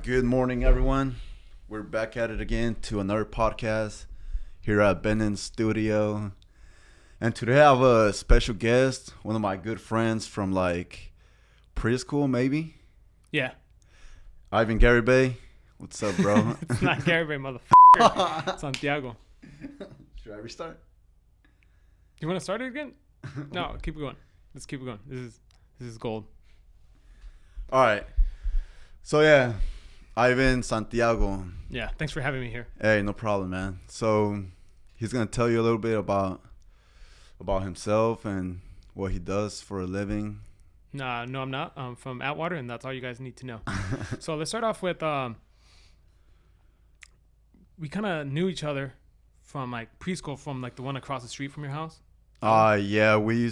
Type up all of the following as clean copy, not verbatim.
Good morning, everyone. We're back at it again to another podcast here at Bennens studio. And today I have a special guest, one of my good friends from like preschool, maybe. Yeah. Ivan Gary Bay. What's up, bro? It's not Gary Bay, motherfucker. It's Santiago. Should I restart? You want to start it again? No, keep it going. Let's keep it going. This is gold. All right. So yeah, Ivan Santiago. Yeah, thanks for having me here. Hey, no problem, man. So he's gonna tell you a little bit about himself and what he does for a living. No, I'm not. I'm from Atwater, and that's all you guys need to know. So let's start off with we kind of knew each other from like preschool, from like the one across the street from your house. Yeah, we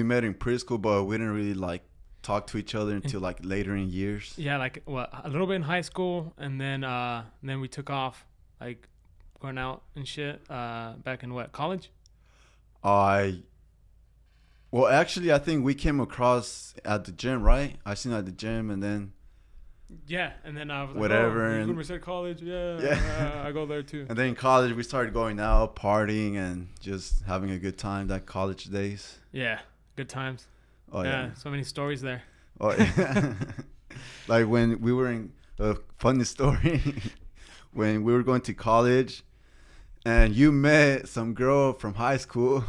met in preschool, but we didn't really like talk to each other until like later in years. Yeah, like a little bit in high school, and then we took off, like going out and shit. Back in college? Well, actually, I think we came across at the gym, right? I seen at the gym, and then yeah, and then I was like, whatever, you and Merced College, yeah, I go there too. And then in college, we started going out, partying, and just having a good time. That college days. Yeah, good times. Oh yeah, so many stories there. Oh yeah. Like when we were in a funny story when we were going to college, and you met some girl from high school.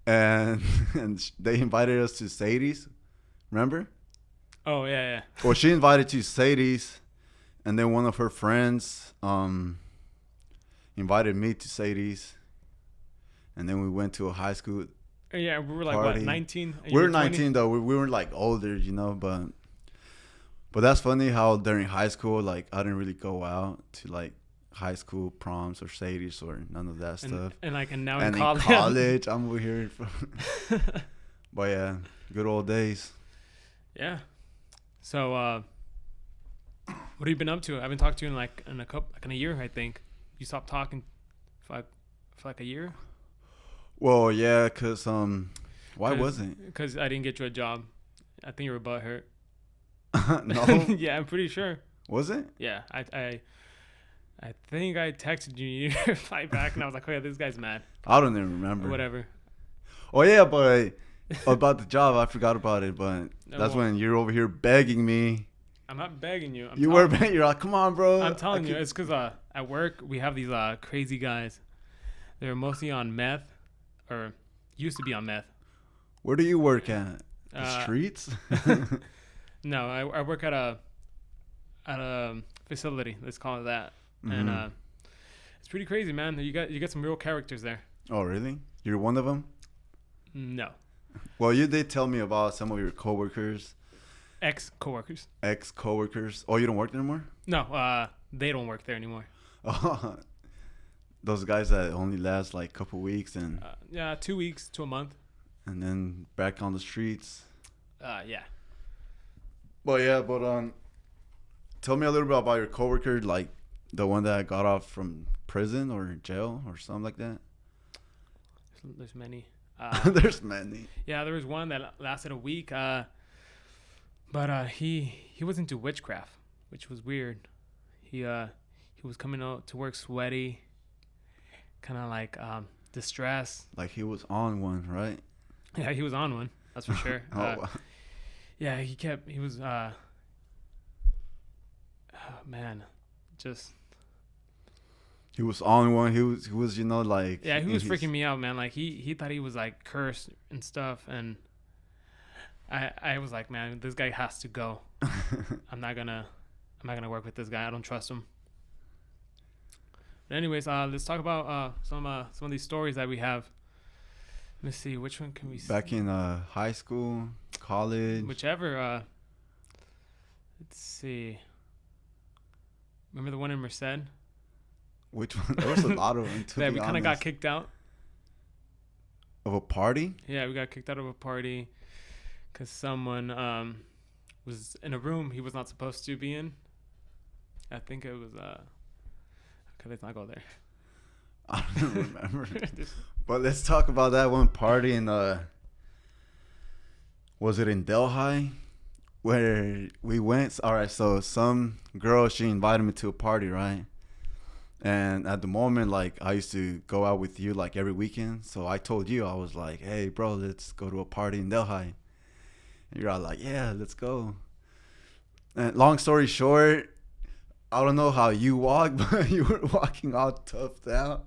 And they invited us to Sadie's, remember? Oh yeah. Well, she invited to Sadie's, and then one of her friends invited me to Sadie's, and then we went to a high school. Yeah, we were like party. What, 19? We were 19 though. We weren't like older, but that's funny how during high school, like I didn't really go out to like high school proms or Sadie's or none of that stuff. And now and in college. in college, I'm over here. But yeah, good old days. Yeah. So, what have you been up to? I haven't talked to you in a year, I think. You stopped talking for like a year. Well, yeah, cause why wasn't? Because I didn't get you a job. I think you were butthurt. No. Yeah, I'm pretty sure. Was it? Yeah, I think I texted you. You replied back, and I was like, "Oh yeah, this guy's mad." I don't even remember. Or whatever. Oh yeah, but about the job, I forgot about it. But that's when you're over here begging me. I'm not begging you. You're like, come on, bro. I'm telling you, it's because at work we have these crazy guys. They're mostly on meth, or used to be on meth. Where do you work at? The streets? No, I work at a facility. Let's call it that. Mm-hmm. And it's pretty crazy, man. You get some real characters there. Oh, really? You're one of them? No. Well, you did tell me about some of your coworkers. Ex-coworkers. Ex-coworkers. Oh, you don't work there anymore? No, they don't work there anymore. Oh, those guys that only last like a couple weeks and 2 weeks to a month. And then back on the streets. Yeah. Well, yeah, but tell me a little bit about your coworker, like the one that got off from prison or jail or something like that. There's many. There's many. Yeah, there was one that lasted a week. But he was into witchcraft, which was weird. He was coming out to work sweaty, kind of like distressed. Like he was on one, right? Yeah, he was on one. That's for sure. Oh. Yeah, he was. Oh man, just. He was on one. He was like. Yeah, he was freaking me out, man. Like he thought he was like cursed and stuff, and I was like, man, this guy has to go. I'm not gonna work with this guy. I don't trust him. But anyways, let's talk about some of these stories that we have. Let's see, which one can we see? Back in high school, college. Whichever. Let's see. Remember the one in Merced? Which one? There was a lot of them. Yeah, we kind of got kicked out. Of a party? Yeah, we got kicked out of a party because someone was in a room he was not supposed to be in. I think it was okay, let's not go there. I don't remember. But let's talk about that one party in was it in Delhi where we went. All right, so some girl, she invited me to a party, right? And at the moment, like, I used to go out with you like every weekend. So I told you, I was like, hey, bro, let's go to a party in Delhi. And you're all like, yeah, let's go. And long story short, I don't know how you walk, but you were walking all toughed out.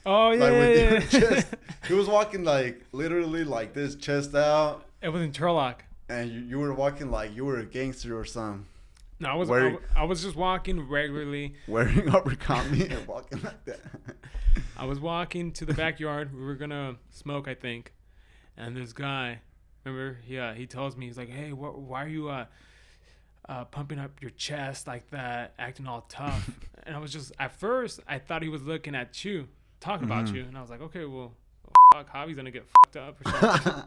Oh yeah, Like with yeah, your yeah. chest, he was walking like literally like this, chest out, It was in Turlock. and you were walking like you were a gangster or something, No, I was Where- I was just walking regularly. wearing abercrombie and walking like that. I was walking to the backyard. We were gonna smoke, I think, and this guy, remember, he tells me, he's like, "Hey, why are you pumping up your chest like that, acting all tough?" And I was just, at first, I thought he was looking at you, talking about you, and I was like, "Okay, well, fuck, Javi's gonna get fucked up or something."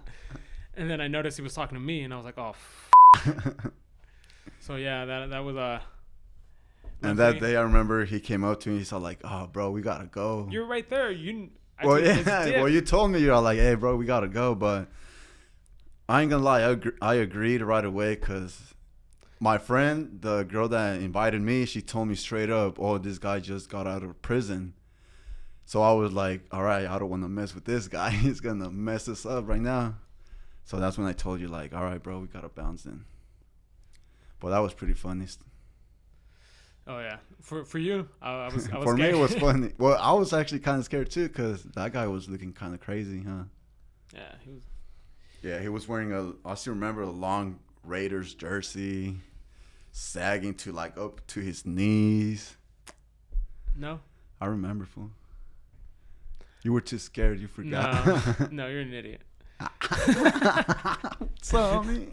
And then I noticed he was talking to me, and I was like, "Oh." So yeah, that was And that day, I remember he came up to me. He's all like, "Oh, bro, we gotta go." You're right there. I Well, told you, let's yeah. dip. Well, you told me, you're all like, "Hey, bro, we gotta go," but I ain't gonna lie, I agreed right away because my friend, the girl that invited me, she told me straight up, "Oh, this guy just got out of prison." So I was like, "All right, I don't want to mess with this guy. He's gonna mess us up right now." So that's when I told you, like, "All right, bro, we gotta bounce in." But that was pretty funny. Oh yeah, for you, I was For me, scared. it was funny. Well, I was actually kind of scared too because that guy was looking kind of crazy, huh? Yeah, he was. Yeah, he was wearing I still remember a long Raiders jersey, sagging to like up to his knees. No, I remember, fool. You were too scared. You forgot. no, you're an idiot. Tell me.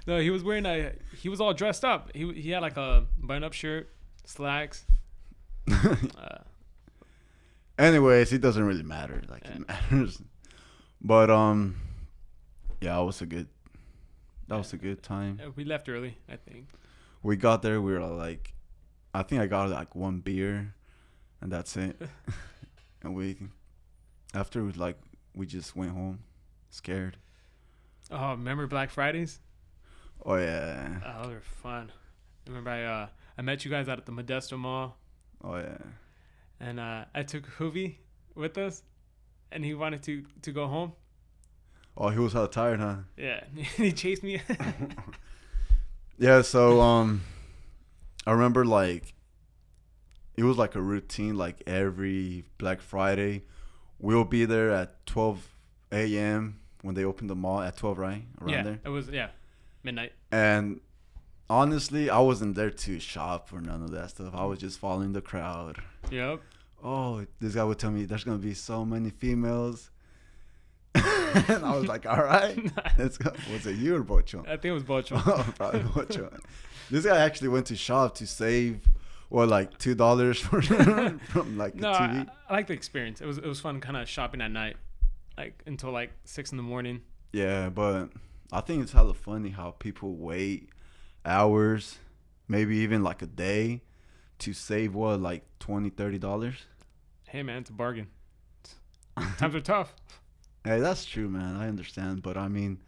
No, he was wearing he was all dressed up. He had like a button-up shirt, slacks. Anyways, it doesn't really matter. Like Yeah. it matters. But yeah, that was a good time. We left early, I think. We got there. We were like, I think I got like one beer, and that's it. And after we just went home, scared. Oh, remember Black Fridays? Oh yeah. Oh, those were fun. Remember I met you guys out at the Modesto Mall, Oh yeah. and I took Hoovy with us, and he wanted to go home. Oh, he was hella tired, huh? Yeah, he chased me. Yeah. So I remember like it was like a routine. Like every Black Friday, we'll be there at 12 a.m. when they open the mall at 12, right? Around there. It was midnight. And honestly, I wasn't there to shop or none of that stuff. I was just following the crowd. Yep. Oh, this guy would tell me there's gonna be so many females. And I was like, all right, let's go. Was it you or Bocho? I think it was Bocho. Oh, probably Bocho. This guy actually went to shop to save, like $2 from like No, a TV. I like the experience. It was fun, kind of shopping at night, like until like 6 in the morning. Yeah, but I think it's hella funny how people wait hours, maybe even like a day, to save like $20-$30. Hey man, it's a bargain. Times are tough. Hey, that's true, man. I understand, but I mean,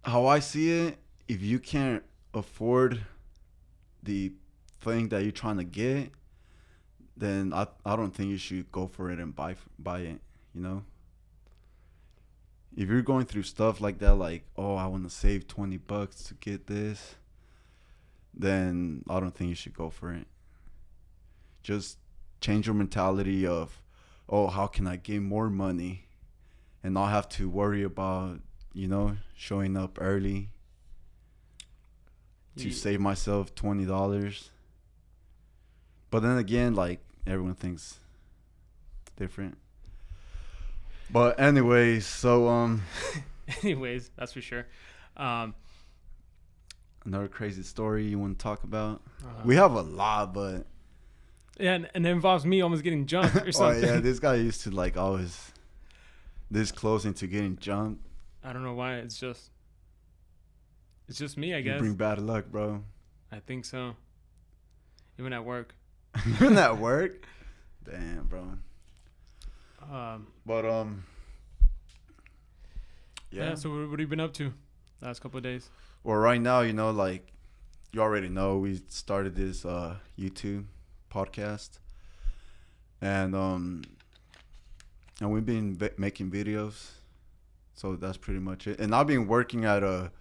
how I see it, if you can't afford the thing that you're trying to get, then I don't think you should go for it and buy it. You know, if you're going through stuff like that, like, oh, I want to save $20 to get this, then I don't think you should go for it. Just change your mentality of, oh, how can I get more money and not have to worry about, showing up early to save myself $20. But then again, like, everyone thinks different. But anyways, so Anyways, that's for sure. Another crazy story you want to talk about? We have a lot, but yeah, and it involves me almost getting jumped or oh something. yeah, this guy used to like always this close into getting jumped. I don't know why. It's just me, I You guess. bring bad luck, bro. I think so. Even at work. Even at work? Damn, bro. But Yeah. So what have you been up to last couple of days? Well, right now, you know, like you already know, we started this YouTube podcast, and we've been making videos. So that's pretty much it. And I've been working at a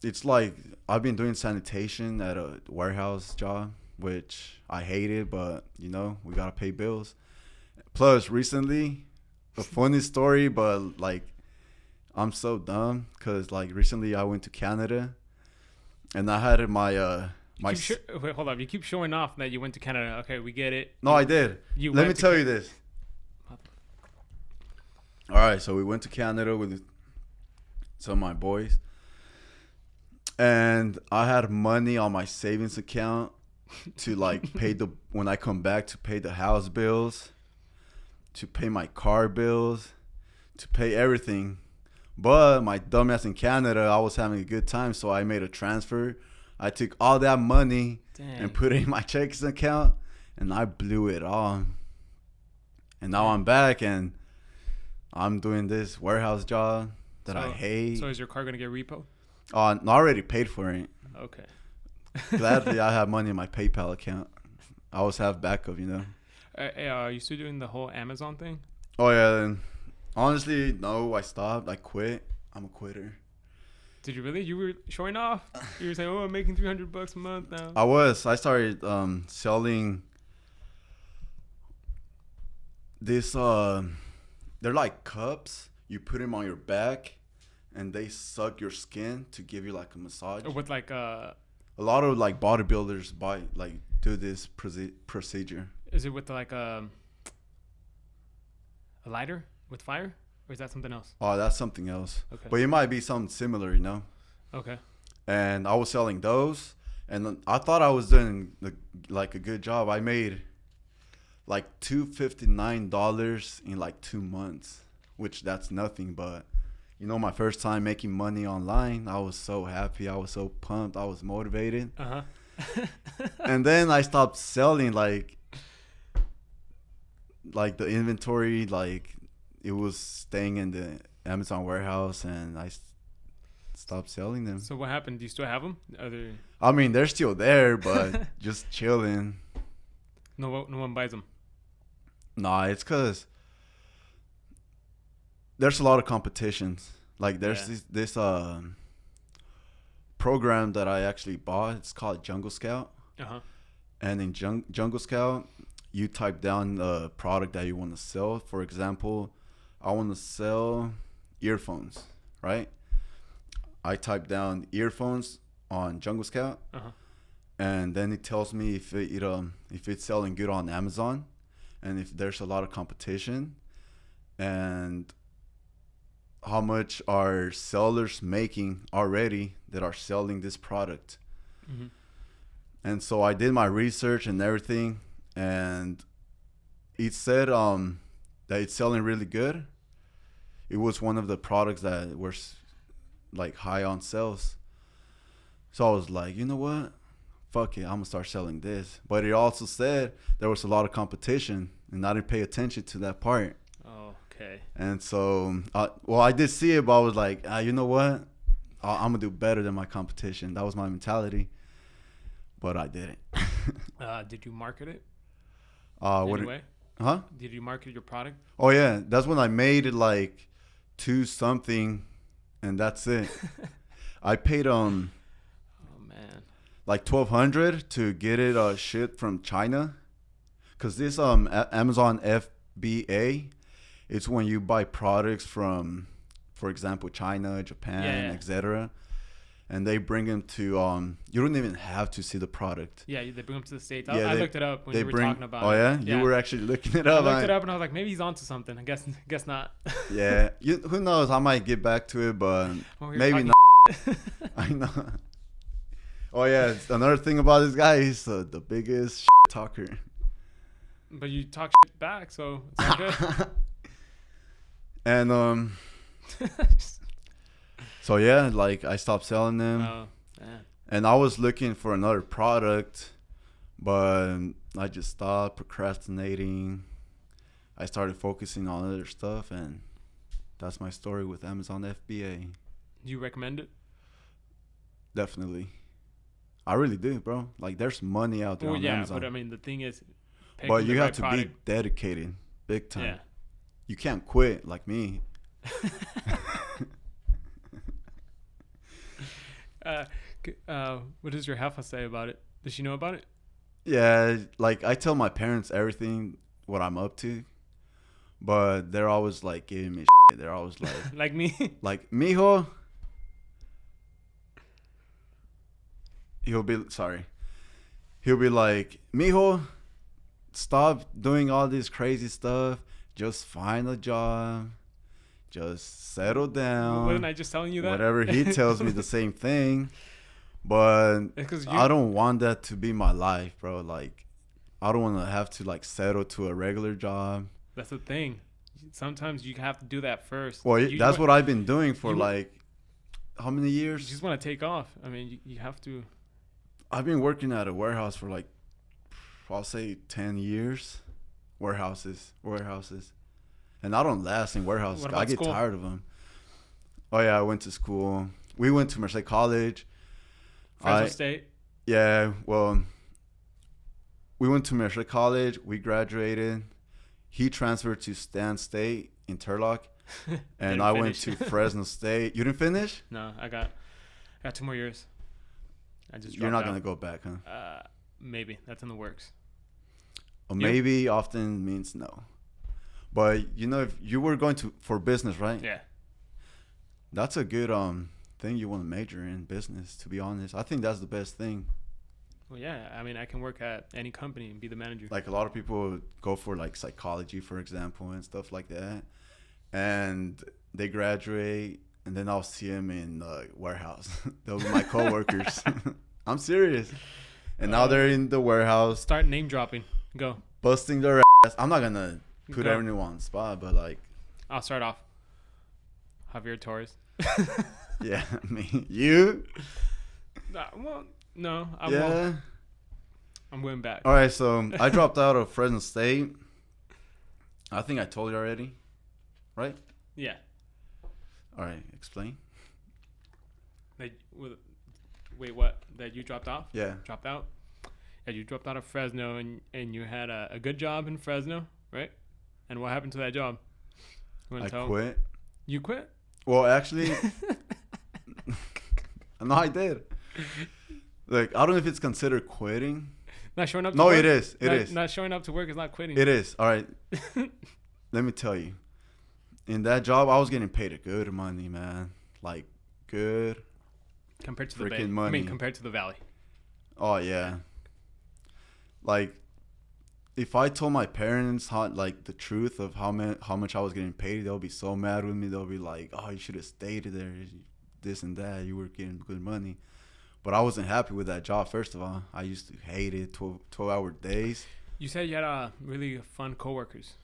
it's like I've been doing sanitation at a warehouse job, which I hated, but you know, we gotta pay bills. Plus, recently, a funny story, but like I'm so dumb because like recently I went to Canada, and I had my Wait, hold up. You keep showing off that you went to Canada. Okay, we get it. No, I did. Let me tell you this. All right, so we went to Canada with some of my boys, and I had money on my savings account to like pay when I come back, to pay the house bills, to pay my car bills, to pay everything. But my dumbass in Canada, I was having a good time, so I made a transfer. I took all that money and put it in my checking account, and I blew it all. And now I'm back, and I'm doing this warehouse job that I hate. So is your car going to get repo? I already paid for it. Okay. Gladly, I have money in my PayPal account. I always have backup, you know. Are you still doing the whole Amazon thing? Oh, yeah. And honestly, no, I stopped. I quit. I'm a quitter. Did you really? You were showing off? You were saying, oh, I'm making $300 a month now. I started selling this they're like cups. You put them on your back, and they suck your skin to give you like a massage. With like a lot of like bodybuilders do this procedure. Is it with like a lighter with fire, or is that something else? Oh, that's something else. Okay. But it might be something similar, you know. Okay. And I was selling those, and I thought I was doing like a good job. I made like $259 in like 2 months, which that's nothing. But you know, my first time making money online, I was so happy. I was so pumped. I was motivated. And then I stopped selling like the inventory, like it was staying in the Amazon warehouse, and I stopped selling them. So what happened? Do you still have them? I mean, they're still there, but just chilling. No one buys them. Nah, it's because there's a lot of competitions. Like there's this program that I actually bought. It's called Jungle Scout. And in Jungle Scout, you type down the product that you want to sell. For example, I want to sell earphones, right? I type down earphones on Jungle Scout, and then it tells me if it's selling good on Amazon, and if there's a lot of competition, and how much are sellers making already that are selling this product. And so I did my research and everything, and it said that it's selling really good. It was one of the products that were like high on sales. So I was like, you know what? Fuck it, I'm gonna start selling this. But it also said there was a lot of competition, and I didn't pay attention to that part. Oh, okay. And so, I did see it, but I was like, you know what? I'm gonna do better than my competition. That was my mentality. But I didn't. Did you market it? Anyway? Huh? Did you market your product? Oh yeah, that's when I made it like 2 something, and that's it. I paid oh man, like $1,200 to get it shipped from China, cause this Amazon FBA, it's when you buy products from, for example, China, Japan, etc. And they bring them to you don't even have to see the product. Yeah, they bring them to the States. I looked it up when you were talking about it. Oh yeah? You were actually looking it up. I looked it up and I was like, maybe he's onto something. I guess not. Yeah. Who knows? I might get back to it, but maybe not. I know. Oh yeah, another thing about this guy, he's the biggest talker. But you talk shit back, so it's all good. And so yeah, like I stopped selling them. Oh, man. And I was looking for another product, but I just stopped procrastinating. I started focusing on other stuff, and that's my story with Amazon FBA. Do you recommend it? Definitely. I really do, bro. Like, there's money out there on Amazon. But I mean, the thing is, but you have to be dedicated, big time. Yeah. You can't quit like me. What does your half say about it? Does she know about it? Yeah, like I tell my parents everything what I'm up to, but they're always like giving me shit. They're always like like me. Like, mijo. He'll be like, mijo, stop doing all this crazy stuff. Just find a job. Just settle down. Wasn't I just telling you that? Whatever, he tells me the same thing. But I don't want that to be my life, bro. Like, I don't want to have to, like, settle to a regular job. That's the thing. Sometimes you have to do that first. Well, that's what I've been doing for, like, how many years? You just want to take off. I mean, you have to. I've been working at a warehouse for, like, I'll say 10 years. Warehouses. And I don't last in warehouses. I get tired of them. Oh, yeah, I went to school. We went to Merced College. Fresno State? Yeah, well, we went to Merced College. We graduated. He transferred to Stan State in Turlock. And I went to Fresno State. You didn't finish? No, I got 2 more years. You're not going to go back, huh? Maybe. That's in the works. Maybe often means no. But, you know, if you were going for business, right? Yeah. That's a good thing you want to major in, business, to be honest. I think that's the best thing. Well, yeah. I mean, I can work at any company and be the manager. Like, a lot of people go for, like, psychology, for example, and stuff like that. And they graduate, and then I'll see them in the warehouse. They'll be my coworkers. I'm serious. And now they're in the warehouse. Start name dropping. Go. Busting their ass. I'm not going to put everyone on the spot, but, like. I'll start off. Javier Torres. Yeah, me. You? Well, no. I'm going back. All right, so I dropped out of Fresno State. I think I told you already, right? Yeah. All right, explain. Wait, what? That you dropped off? Yeah. Dropped out? Yeah, you dropped out of Fresno, and you had a good job in Fresno, right? And what happened to that job? Quit. You quit? Well, actually, no, I did. Like, I don't know if it's considered quitting. Not showing up to work? work? It is. It is. Not showing up to work is not quitting. It is. All right. Let me tell you. In that job, I was getting paid a good money, man. Like, good. Compared to the freaking money. I mean, compared to the Valley. Oh, yeah. Like, if I told my parents the truth of how much I was getting paid, they'll be so mad with me. They'll be like, "Oh, you should have stayed there, this and that. You were getting good money." But I wasn't happy with that job. First of all, I used to hate it. 12-hour days. You said you had really fun coworkers.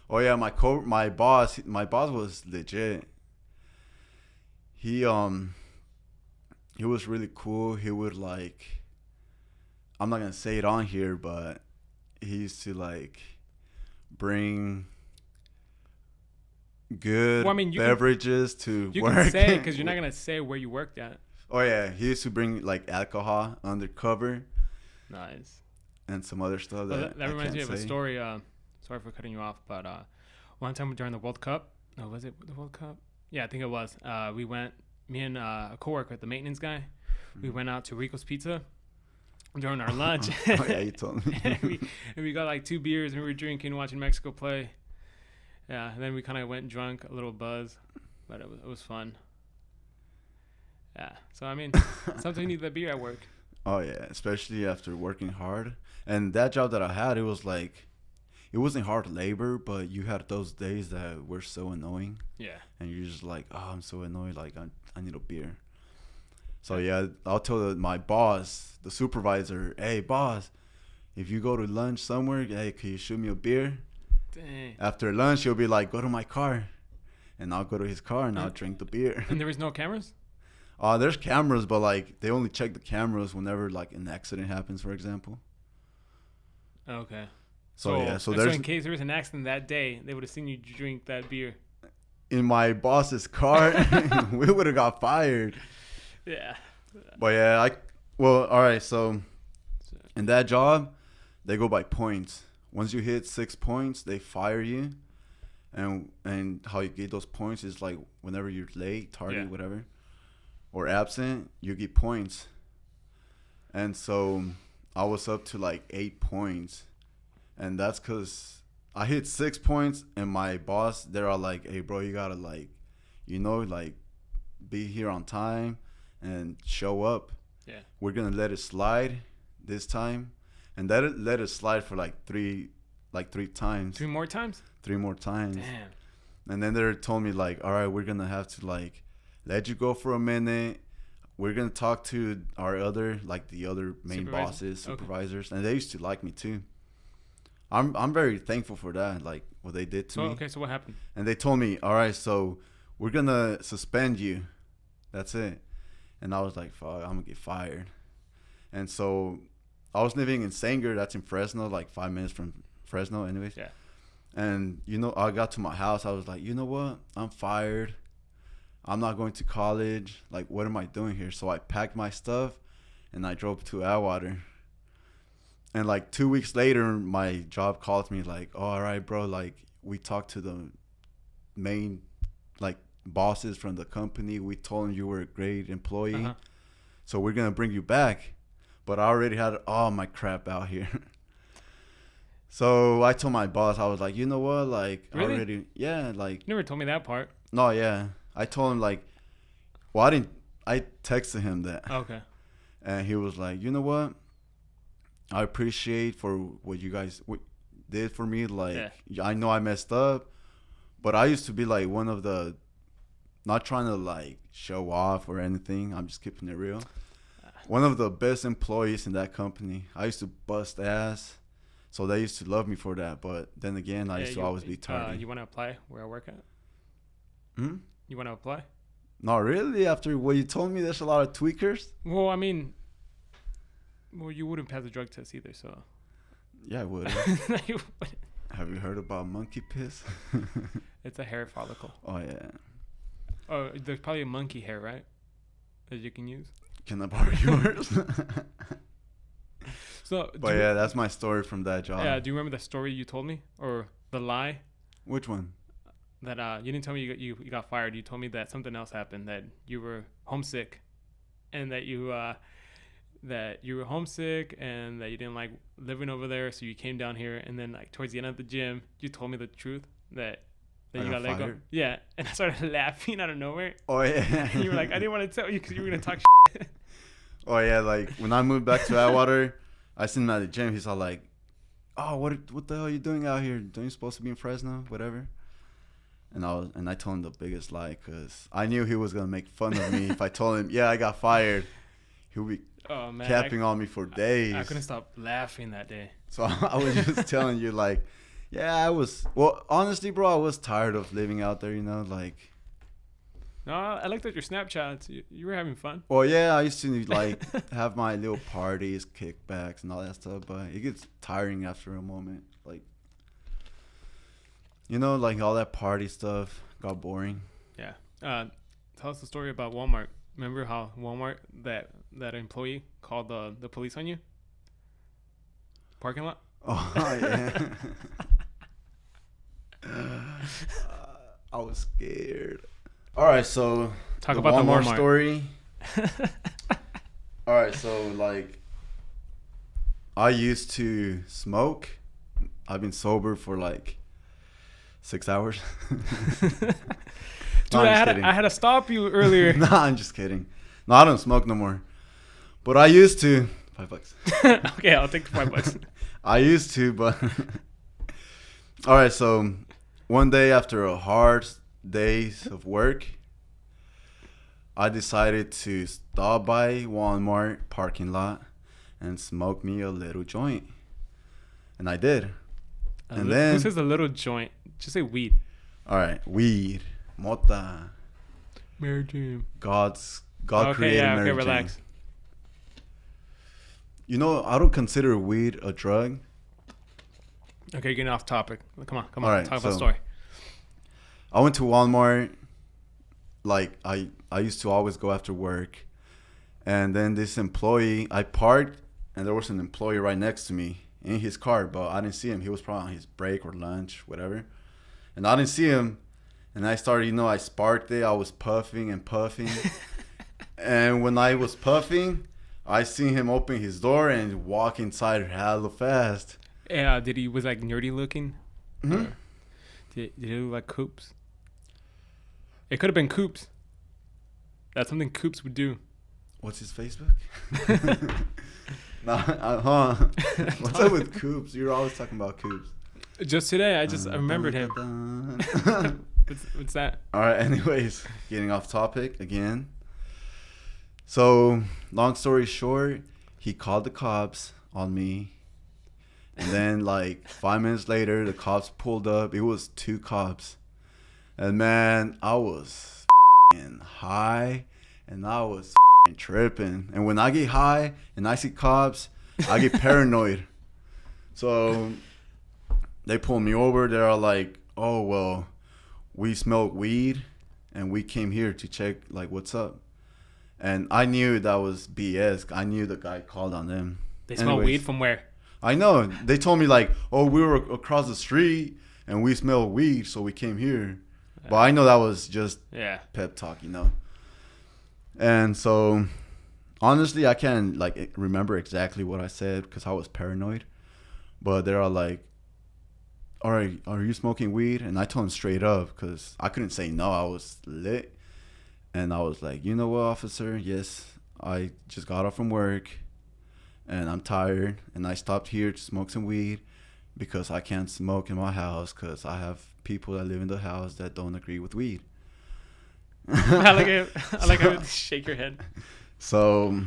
Oh yeah, my boss was legit. He was really cool. He would like. I'm not gonna say it on here, but he used to like bring good beverages to work. You can say it because you're not gonna say where you worked at. Oh yeah, he used to bring like alcohol undercover. Nice. And some other stuff that reminds me of a story. Sorry for cutting you off, but one time during the World Cup, was it the World Cup? Yeah, I think it was. We went, me and a coworker, the maintenance guy, we went out to Rico's Pizza during our lunch. Oh yeah, you told me. and we got like 2 beers and we were drinking, watching Mexico play. Yeah, and then we kind of went drunk, a little buzz, but it was fun. Yeah, so I mean, sometimes you need that beer at work. Oh yeah, especially after working hard. And that job that I had, it was like, it wasn't hard labor, but you had those days that were so annoying. Yeah. And you're just like, oh, I'm so annoyed. Like, I need a beer. So yeah, I'll tell my boss, the supervisor, "Hey boss, if you go to lunch somewhere, hey, can you shoot me a beer?" Dang. After lunch, he'll be like, "Go to my car," and I'll go to his car and I'll drink the beer. And there was no cameras? There's cameras, but like they only check the cameras whenever like an accident happens, for example. Okay. So so there's in case there was an accident that day, they would have seen you drink that beer. in my boss's car, we would have got fired. Yeah. But yeah, all right. So in that job, they go by points. Once you hit 6 points, they fire you. And how you get those points is like whenever you're late, tardy, whatever, or absent, you get points. And so I was up to like 8 points, and that's because I hit 6 points, and my boss, they're all like, "Hey, bro, you gotta like, be here on time and show up. Yeah, We're gonna let it slide this time," and let it slide for like three times. 3 more times. 3 more times. Damn. And then they told me like, all right, we're gonna have to like let you go for a minute. We're gonna talk to our other the other main bosses, supervisors, and they used to like me too. I'm very thankful for that, like what they did to me. Okay, so what happened? And they told me, all right, so we're gonna suspend you. That's it. And I was like, fuck, I'm gonna get fired. And so I was living in Sanger, that's in Fresno, like 5 minutes from Fresno, anyways. Yeah. And I got to my house. I was like, you know what? I'm fired. I'm not going to college. Like, what am I doing here? So I packed my stuff and I drove to Atwater. And like 2 weeks later, my job called me like, oh, all right, bro. Like, we talked to the main bosses from the company. We told them you were a great employee. So we're going to bring you back. But I already had all my crap out here. So I told my boss, I was like, you know what? Like, really? already, yeah, like. You never told me that part. No, yeah. I told him, like, I texted him that. Okay. And he was like, you know what? I appreciate for what you guys did for me. Like, I know I messed up, but I used to be like one of the, not trying to like show off or anything. I'm just keeping it real. One of the best employees in that company. I used to bust ass. So they used to love me for that, but then again, I used to always be tardy. You want to apply where I work at? You want to apply? Not really. After what you told me, there's a lot of tweakers. Well, I mean, you wouldn't pass the drug test either, so. Yeah, I would. Have you heard about monkey piss? It's a hair follicle. Oh, yeah. Oh, there's probably a monkey hair, right? That you can use. Can I borrow yours? But yeah, that's my story from that job. Yeah, do you remember the story you told me, or the lie? Which one? That you didn't tell me you got fired. You told me that something else happened, that you were homesick, and that you were homesick, and that you didn't like living over there, so you came down here. And then like towards the end of the gym, you told me the truth that you got let go. Yeah, and I started laughing out of nowhere. Oh yeah. And you were like, I didn't want to tell you because you were gonna talk. Oh yeah, like when I moved back to Atwater. I seen him at the gym. He's all like, "Oh, what the hell are you doing out here? Don't you supposed to be in Fresno, whatever?" And I told him the biggest lie because I knew he was gonna make fun of me if I told him, "Yeah, I got fired." He would be capping on me for days. I couldn't stop laughing that day. So I was just telling you, like, yeah, I was. Well, honestly, bro, I was tired of living out there. Like. No, I looked at your Snapchats. You were having fun. Well, yeah, I used to like have my little parties, kickbacks, and all that stuff, but it gets tiring after a moment. Like, like all that party stuff got boring. Yeah. Tell us the story about Walmart. Remember how Walmart, that employee called the police on you? Parking lot? Oh, yeah. I was scared. All right, so talk about the Walmart story. All right, so like I used to smoke. I've been sober for like 6 hours. Dude, no, I had to stop you earlier. Nah, I'm just kidding. No, I don't smoke no more. But I used to. $5. Okay, I'll take the $5. I used to, but all right, so one day after a hard days of work, I decided to stop by Walmart parking lot and smoke me a little joint, and I did. And then who says a little joint? Just say weed. All right, weed, mota. Mary Jane. God okay, created yeah, Mary okay, Jane. relax. I don't consider weed a drug. Okay, getting off topic. Come on. All right, Talk about the so story. I went to Walmart. Like I used to always go after work, and then this employee, I parked, and there was an employee right next to me in his car, but I didn't see him. He was probably on his break or lunch, whatever, and I didn't see him. And I started, I sparked it. I was puffing and puffing, and when I was puffing, I seen him open his door and walk inside hella fast. Yeah, was like nerdy looking? Mm-hmm. Did he look like Coops? It could have been Coops. That's something Coops would do. What's his Facebook? What's up with Coops? You're always talking about Coops. Just today, I remembered him. What's that? All right, anyways, getting off topic again. So, long story short, he called the cops on me. And then, like, 5 minutes later, the cops pulled up. It was 2 cops. And, man, I was high. And I was tripping. And when I get high and I see cops, I get paranoid. So, they pull me over. They're all like, oh, well, we smoked weed. And we came here to check, like, what's up. And I knew that was BS. I knew the guy called on them. They smell weed from where? I know. They told me like, oh, we were across the street and we smelled weed, so we came here. But I know that was just pep talk, And so, honestly, I can't like remember exactly what I said because I was paranoid. But they're all like, all right, are you smoking weed? And I told them straight up because I couldn't say no. I was lit. And I was like, you know what, officer? Yes, I just got off from work. And I'm tired. And I stopped here to smoke some weed because I can't smoke in my house because I have people that live in the house that don't agree with weed. I like how you shake your head. So,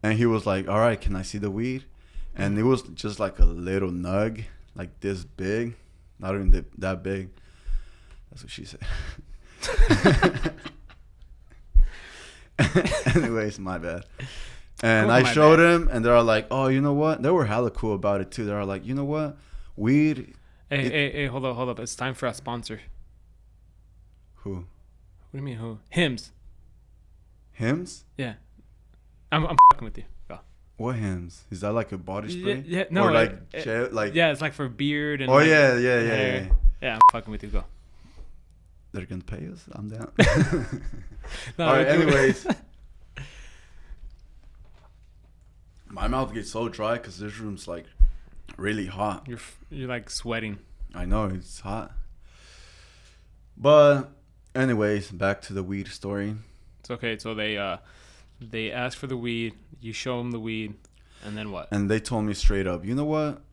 and he was like, all right, can I see the weed? And it was just like a little nug, like this big. Not even that big. That's what she said. Anyways, my bad. And cool, I showed him, and they're like, oh, you know what? They were hella cool about it, too. They're like, you know what? Weed. Hey, hold up. It's time for a sponsor. Who? What do you mean, who? Hims. Hims? Yeah. I'm fucking with you. Go. What Hims? Is that like a body spray? Yeah, no. Or like, yeah, it's like for beard and. Oh, like, yeah. Yeah, I'm fucking with you. Go. They're gonna pay us? I'm down. No, all right, anyways. My mouth gets so dry because this room's like really hot. You're like sweating. I know, it's hot. But anyways, back to the weed story. It's okay. So they ask for the weed. You show them the weed. And then what? And they told me straight up, you know what?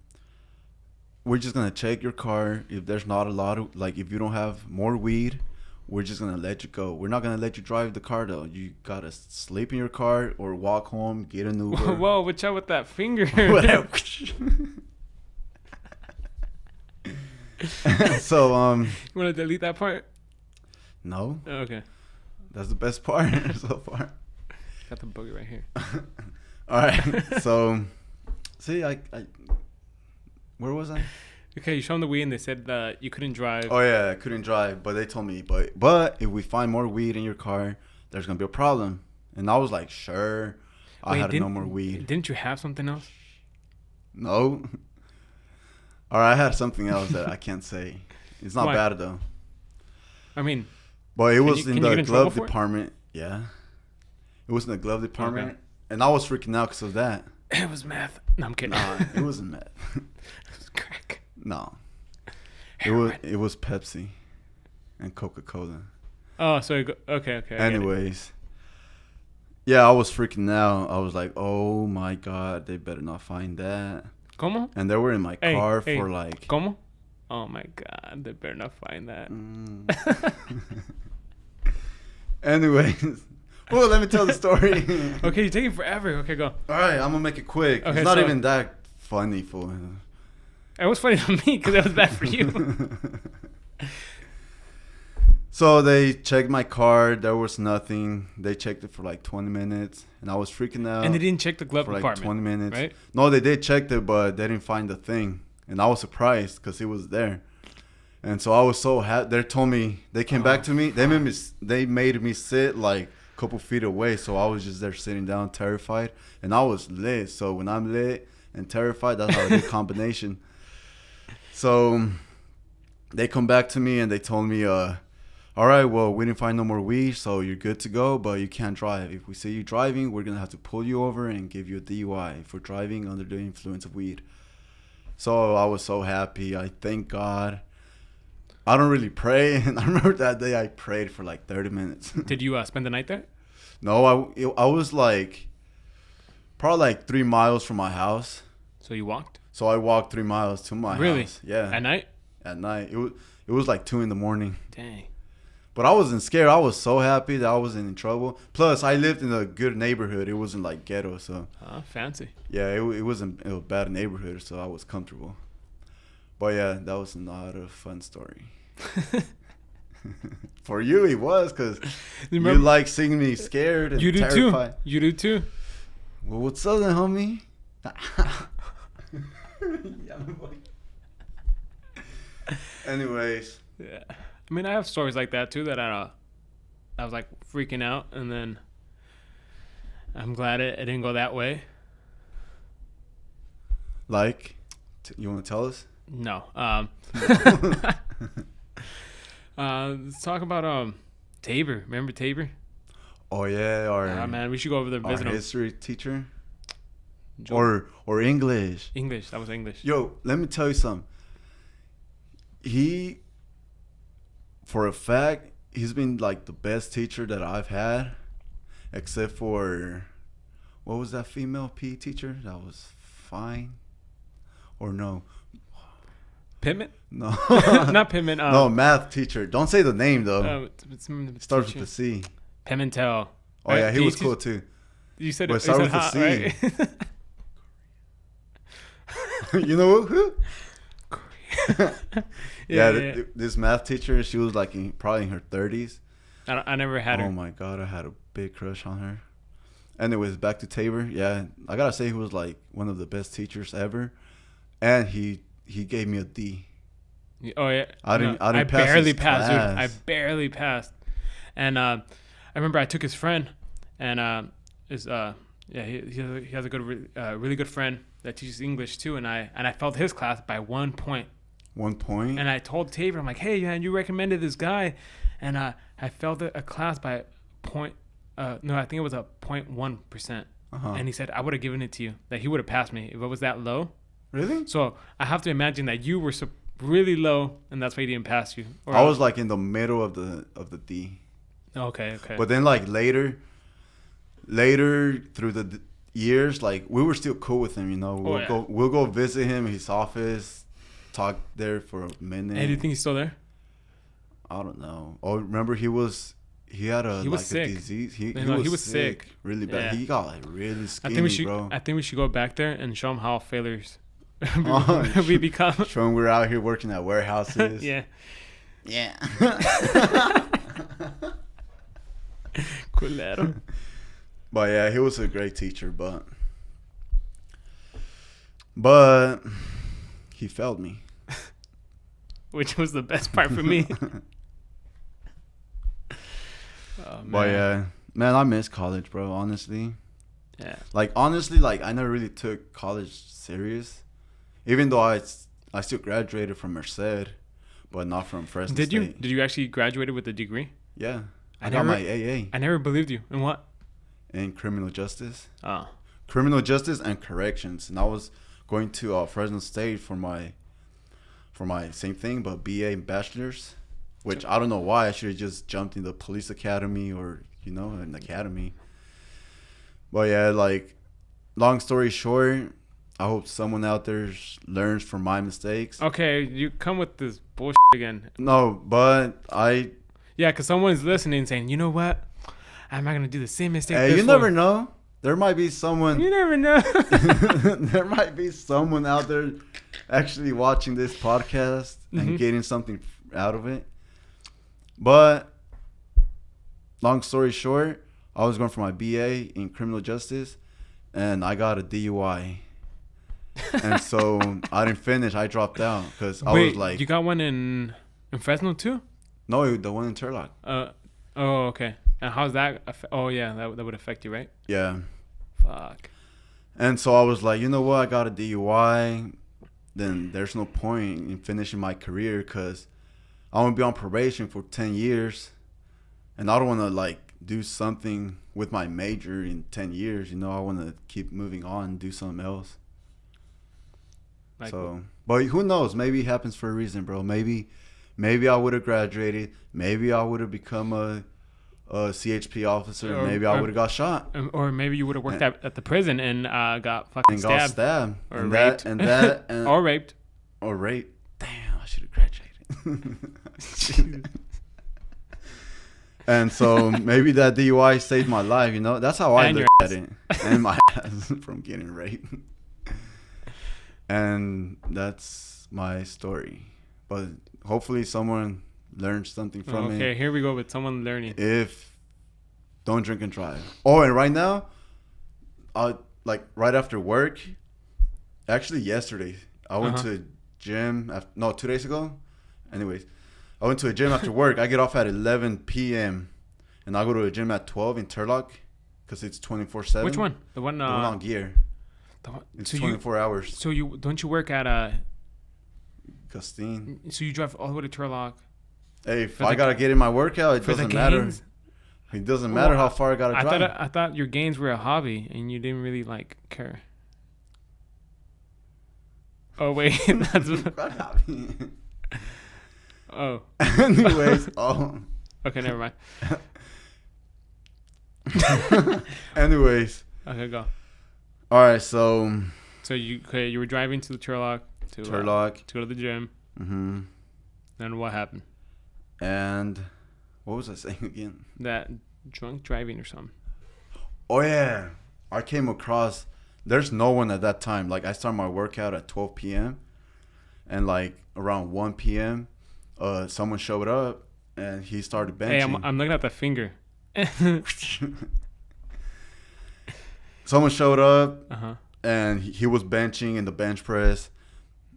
We're just going to check your car. If there's not a lot of, like, if you don't have more weed, we're just going to let you go. We're not going to let you drive the car, though. You got to sleep in your car or walk home, get an Uber. Whoa, watch out with that finger. So, you want to delete that part? No. Oh, okay. That's the best part so far. Got the boogie right here. All right. So, see, I where was I? Okay, you show them the weed and they said that you couldn't drive. Oh yeah, I couldn't drive, but they told me, but if we find more weed in your car, there's gonna be a problem. And I was like, sure. I had no more weed. Didn't you have something else? No. Or I had something else that I can't say. It's not bad though. I mean, but it was in the glove department. Yeah, it was in the glove department, and I was freaking out because of that. It was meth. No, I'm kidding. Nah, it wasn't meth. It was crack. No, it was Pepsi and Coca-Cola. Oh, so okay. Anyways, yeah, I was freaking out. I was like, oh my god, they better not find that. ¿Cómo? And they were in my car for like. ¿Cómo? Oh my god, they better not find that. Anyways, well, let me tell the story. Okay, you're taking forever. Okay, go. All right, I'm gonna make it quick. Okay, it's not even that funny, fool. It was funny to me because it was bad for you. So they checked my card. There was nothing. They checked it for like 20 minutes, and I was freaking out. And they didn't check the glove for like compartment, 20 minutes. right? No, they did check it, but they didn't find the thing, and I was surprised because it was there. And so I was so happy. They told me they came back to me. They made me sit like a couple feet away. So I was just there sitting down, terrified, and I was lit. So when I'm lit and terrified, that's a good combination. So they come back to me and they told me, all right, well, we didn't find no more weed, so you're good to go, but you can't drive. If we see you driving, we're going to have to pull you over and give you a DUI for driving under the influence of weed. So I was so happy. I thank God. I don't really pray, and I remember that day I prayed for like 30 minutes. Did you spend the night there? No, I was like probably like 3 miles from my house. So you walked? So I walked 3 miles to my house. Yeah. At night? At night. It was like 2 a.m. Dang. But I wasn't scared. I was so happy that I wasn't in trouble. Plus, I lived in a good neighborhood. It wasn't like ghetto, so. Fancy. Yeah, it wasn't a bad neighborhood, so I was comfortable. But yeah, that was not a fun story. For you, it was, because you like seeing me scared and terrified. You do too. Well, what's up then, homie? Anyways. Yeah. I mean, I have stories like that too that I was like freaking out, and then I'm glad it didn't go that way. Like, you want to tell us? No. Let's talk about Tabor. Remember Tabor? Oh yeah, man, we should go over there and visit our him. history teacher. Or English. English. That was English. Yo, let me tell you something. For a fact, he's been like the best teacher that I've had, except for, what was that female PE teacher? That was fine. Or no? Pittman? No. Not Pittman. No, math teacher. Don't say the name though. It starts with the C. Pimentel. Oh right? Yeah, he was cool too. You said it starts with the C. Right? You know who? Yeah. This math teacher, she was like probably in her 30s. I never had her. Oh my God, I had a big crush on her. Anyways, back to Tabor. Yeah, I gotta say he was like one of the best teachers ever, and he gave me a D. Oh yeah, I didn't pass barely his passed, class. dude. I barely passed, and I remember I took his friend, and he has a good, really good friend that teaches English too, and I failed his class by 1 point. 1 point. And I told Tabor, I'm like, hey man, you recommended this guy, and I failed a class by point. No, I think it was a 0.1%. And he said I would have given it to you, that he would have passed me if it was that low. Really? So I have to imagine that you were really low, and that's why he didn't pass you. Or I was like in the middle of the D. Okay. But then like later through the years, like we were still cool with him, you know. We'll go visit him in his office, talk there for a minute. Hey, do you think he's still there? I don't know. Oh, remember he had a disease. He was sick really bad. Yeah. He got like really skinny, bro. I think we should go back there and show him how failures we become. Show him we're out here working at warehouses. Yeah. Culero. But yeah, he was a great teacher, but he failed me. Which was the best part for me. Oh, man. But yeah, man, I miss college, bro, honestly. Yeah. Like, honestly, like, I never really took college serious. Even though I still graduated from Merced, but not from Fresno State. Did you actually graduate with a degree? Yeah. I got my AA. I never believed you. In what? In criminal justice. Oh. Criminal justice and corrections. And I was going to Fresno State for my same thing, but BA and bachelor's. Which I don't know why. I should have just jumped in the police academy or, an academy. But yeah, like, long story short, I hope someone out there learns from my mistakes. Okay, you come with this bullshit again. No, but Yeah, because someone's listening saying, you know what? I'm not going to do the same mistake. Hey, you never know. There might be someone. You never know. There might be someone out there actually watching this podcast and getting something out of it. But long story short, I was going for my BA in criminal justice, and I got a DUI. And so I didn't finish. I dropped out because I was like, you got one in Fresno too? no, the one in Turlock. Oh, okay. And how's that? Oh, yeah, that would affect you, right? Yeah. Fuck. And so I was like, you know what? I got a DUI. Then there's no point in finishing my career because I want to be on probation for 10 years. And I don't want to, like, do something with my major in 10 years. You know, I want to keep moving on and do something else. Like, so, but who knows? Maybe it happens for a reason, bro. Maybe I would have graduated. Maybe I would have become a CHP officer. Maybe I would have got shot. Or maybe you would have worked at the prison and got fucking stabbed. Or and raped. Or raped. Or raped. Damn, I should have graduated. And so maybe that DUI saved my life, you know? That's how I look at it. And my ass from getting raped. And that's my story. But hopefully someone learned something from it. Okay, here we go with someone learning. Don't drink and drive. Oh, and right now, like right after work, actually yesterday, I went to a gym. 2 days ago. Anyways, I went to a gym after work. I get off at 11 p.m. and I go to a gym at 12 in Turlock because it's 24/7. Which one? The one on Gear. It's so 24 hours. So don't you work at Custine? So you drive all the way to Turlock? Hey, if I gotta get in my workout, it doesn't matter. It doesn't matter how far I gotta drive. I thought your gains were a hobby and you didn't really like care. Oh wait, that's what hobby. Oh. Anyways, Okay, never mind. Anyways. Okay, go. All right, so you were driving to the Turlock to go to the gym. Mm-hmm. Then what happened? And what was I saying again? That drunk driving or something. Oh yeah, I came across. There's no one at that time. Like I started my workout at 12 p.m. and like around 1 p.m. Someone showed up and he started benching. Hey, I'm looking at the finger. Someone showed up and he was benching in the bench press.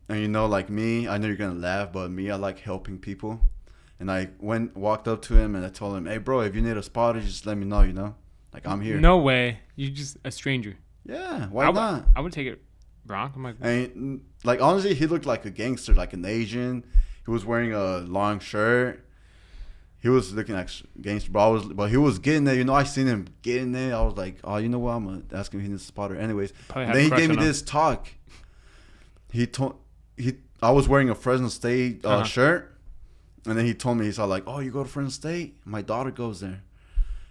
And you know, like me, I know you're gonna laugh, but me, I like helping people. And I walked up to him and I told him, "Hey, bro, if you need a spotter, just let me know. You know, like I'm here." No way, you just a stranger. Yeah, why not? I would take it wrong. I'm like, and like honestly, he looked like a gangster, like an Asian. He was wearing a long shirt. He was looking like gangster, but he was getting there. You know, I seen him getting there. I was like, oh, you know what? I'm gonna ask him if he needs a spotter. Anyways, then he gave me this talk. I was wearing a Fresno State shirt, and then he told me, he's all like, oh, you go to Fresno State? My daughter goes there.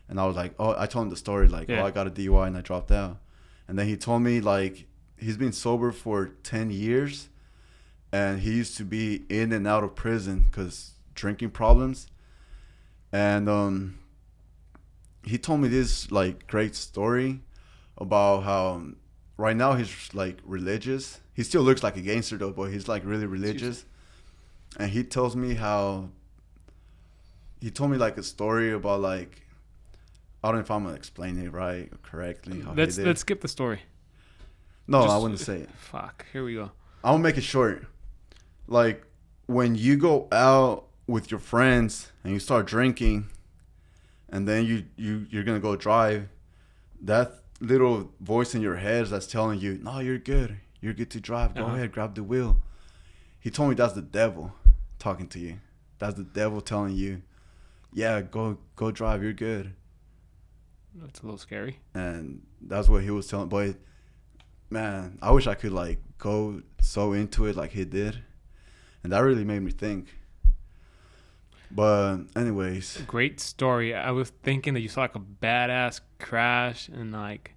And I was like, oh, I told him the story, like, I got a DUI and I dropped out. And then he told me, like, he's been sober for 10 years, and he used to be in and out of prison because drinking problems. And he told me this, like, great story about how right now he's, like, religious. He still looks like a gangster, though, but he's, like, really religious. And he tells me how... He told me, like, a story about, like... I don't know if I'm going to explain it right or correctly. Let's skip the story. No, I wouldn't say it. Fuck, here we go. I'm going to make it short. Like, when you go out with your friends and you start drinking, and then you're going to go drive, that little voice in your head that's telling you, no, you're good. You're good to drive. Go ahead, grab the wheel. He told me that's the devil talking to you. That's the devil telling you, yeah, go drive. You're good. That's a little scary. And that's what he was telling. But, man, I wish I could, like, go so into it like he did. And that really made me think. But, anyways. Great story. I was thinking that you saw, like, a badass crash and, like,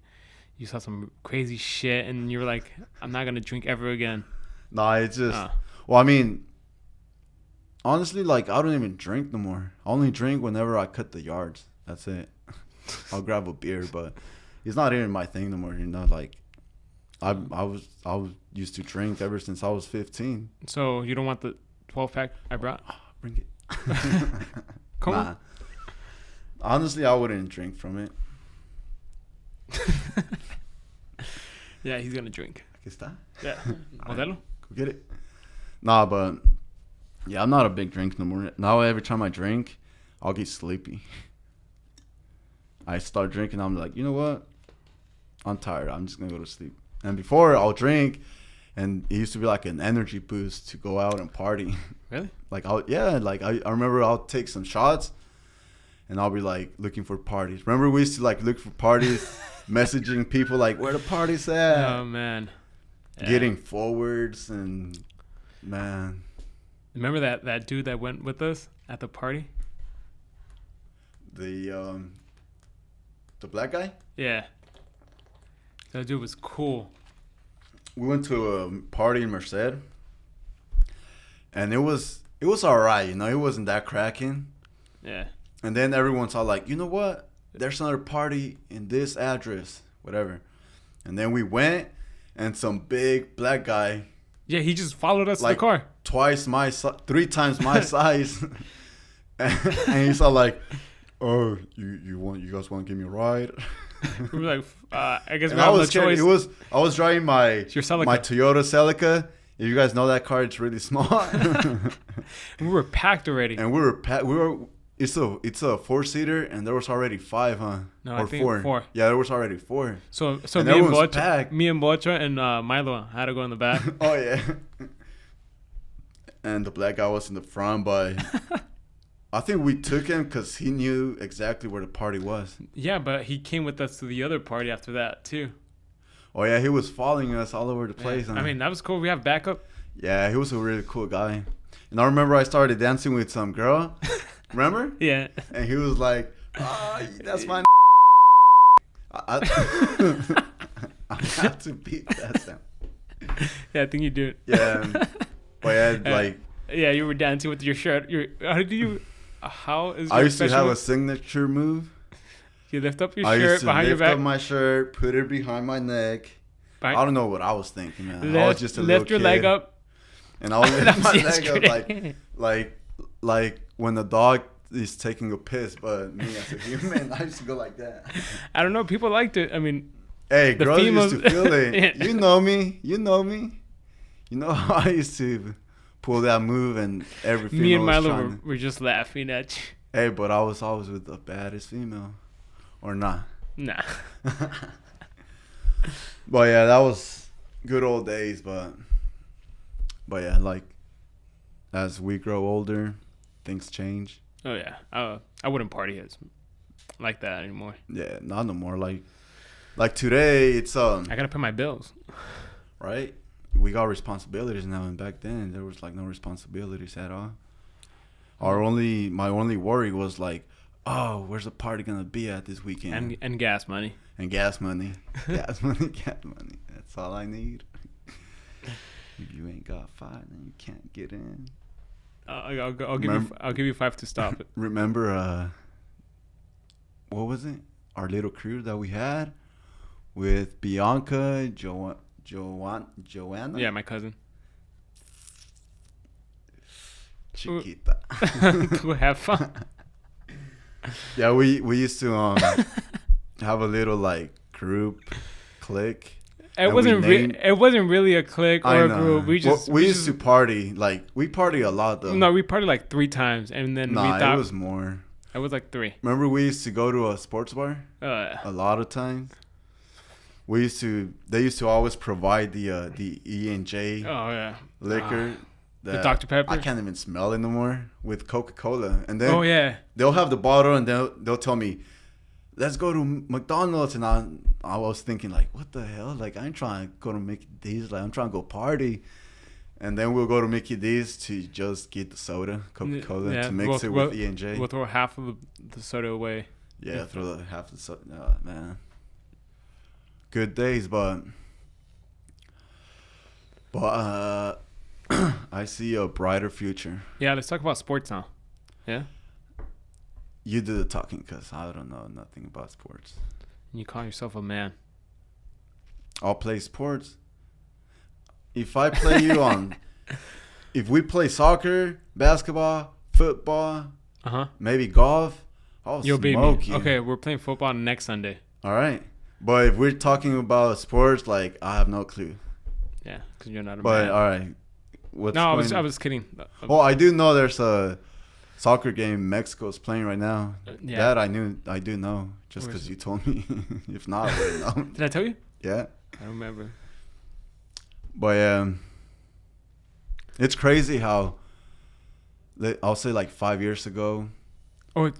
you saw some crazy shit. And you were like, I'm not going to drink ever again. Nah, it's just... Well, I mean, honestly, like, I don't even drink no more. I only drink whenever I cut the yards. That's it. I'll grab a beer, but it's not even my thing no more. You know, like I was used to drink ever since I was 15. So you don't want the 12-pack I brought? Bring it. Come on. Honestly, I wouldn't drink from it. Yeah, he's gonna drink. Aquí está. Yeah. Modelo. Go get it. Nah, but yeah, I'm not a big drinker no more. Now every time I drink, I'll get sleepy. I start drinking, I'm like, you know what? I'm tired. I'm just gonna go to sleep. And before I'll drink, and it used to be like an energy boost to go out and party. Really? Like I remember I'll take some shots, and I'll be like looking for parties. Remember we used to like look for parties, messaging people like where the party's at. Oh man. Yeah. Getting forwards and man. Remember that dude that went with us at the party? The black guy? Yeah. That dude was cool. We went to a party in Merced, and it was alright, you know, it wasn't that cracking. Yeah. And then everyone's all like, you know what? There's another party in this address, whatever. And then we went, and some big black guy. Yeah, he just followed us like, to the car. Three times my size. and he's all like, oh, you guys want to give me a ride? We were like, I guess we and have no choice. I was driving my Celica. Toyota Celica. If you guys know that car, it's really small. We were packed already. And it's a 4-seater, and there was already 5, huh? No, or I think 4. Yeah, there was already 4. So and me and Bocha and Milo had to go in the back. Oh yeah. And the black guy was in the front, but I think we took him because he knew exactly where the party was. Yeah, but he came with us to the other party after that too. Oh yeah, he was following us all over the place. Yeah. Huh? I mean, that was cool. We have backup. Yeah, he was a really cool guy. And I remember I started dancing with some girl. Remember? Yeah. And he was like, "Oh, that's my." I have to beat that sound. Yeah, I think you do. Yeah. But yeah, like. Yeah, you were dancing with your shirt. How is your I used to have move? a signature move. You lift up your shirt behind your back. I used to lift up my shirt, put it behind my neck. I don't know what I was thinking, man. I was just a little kid. Lift your leg up. And I was lifting my leg up like when the dog is taking a piss, but me as a human, I used to go like that. I don't know. People liked it. I mean, hey, girls used to feel it. Yeah. You know me. You know how I used to pull that move, and every female me and Milo were just laughing at you. Hey, but I was always with the baddest female. Or not. Nah. But yeah, that was good old days, but yeah, like as we grow older, things change. Oh yeah. I wouldn't party as like that anymore. Yeah, not no more. Like today, it's I gotta pay my bills. Right? We got responsibilities now, and back then there was like no responsibilities at all. My only worry was like, oh, where's the party gonna be at this weekend? And gas money. And gas money. gas money. That's all I need. If you ain't got 5, then you can't get in. I'll give you 5 to stop it. Remember, what was it? Our little crew that we had with Bianca, Joanna. Yeah, my cousin. Chiquita. Go have fun. Yeah, we used to have a little like group clique. It wasn't really a clique or a group. We used to party. Like we party a lot though. No, we partied like 3 times, and then we thought it was more. It was like 3. Remember, we used to go to a sports bar a lot of times. They used to always provide the E&J liquor. The Dr. Pepper. I can't even smell anymore with Coca-Cola. And then they'll have the bottle, and they'll tell me, let's go to McDonald's. And I was thinking like, what the hell? Like, I ain't trying to go to Mickey D's. Like, I'm trying to go party. And then we'll go to Mickey D's to just get the soda, Coca-Cola, to mix it with E&J. We'll throw half of the soda away. Yeah, throw half the soda. Oh, man. Good days, but I see a brighter future. Yeah, let's talk about sports now. Yeah? You do the talking because I don't know nothing about sports. You call yourself a man. I'll play sports. If I play you on... If we play soccer, basketball, football, Maybe golf. Oh, You'll beat smoke me. you. Okay, we're playing football next Sunday. All right. But if we're talking about sports, like, I have no clue. Yeah, because you're not a But, man. all right. I was kidding. Oh, I do know there's a soccer game Mexico's playing right now. Yeah. That I do know. Just because you told me. If not, I wouldn't know. Did I tell you? Yeah. I don't remember. But it's crazy how I'll say like 5 years ago. Oh,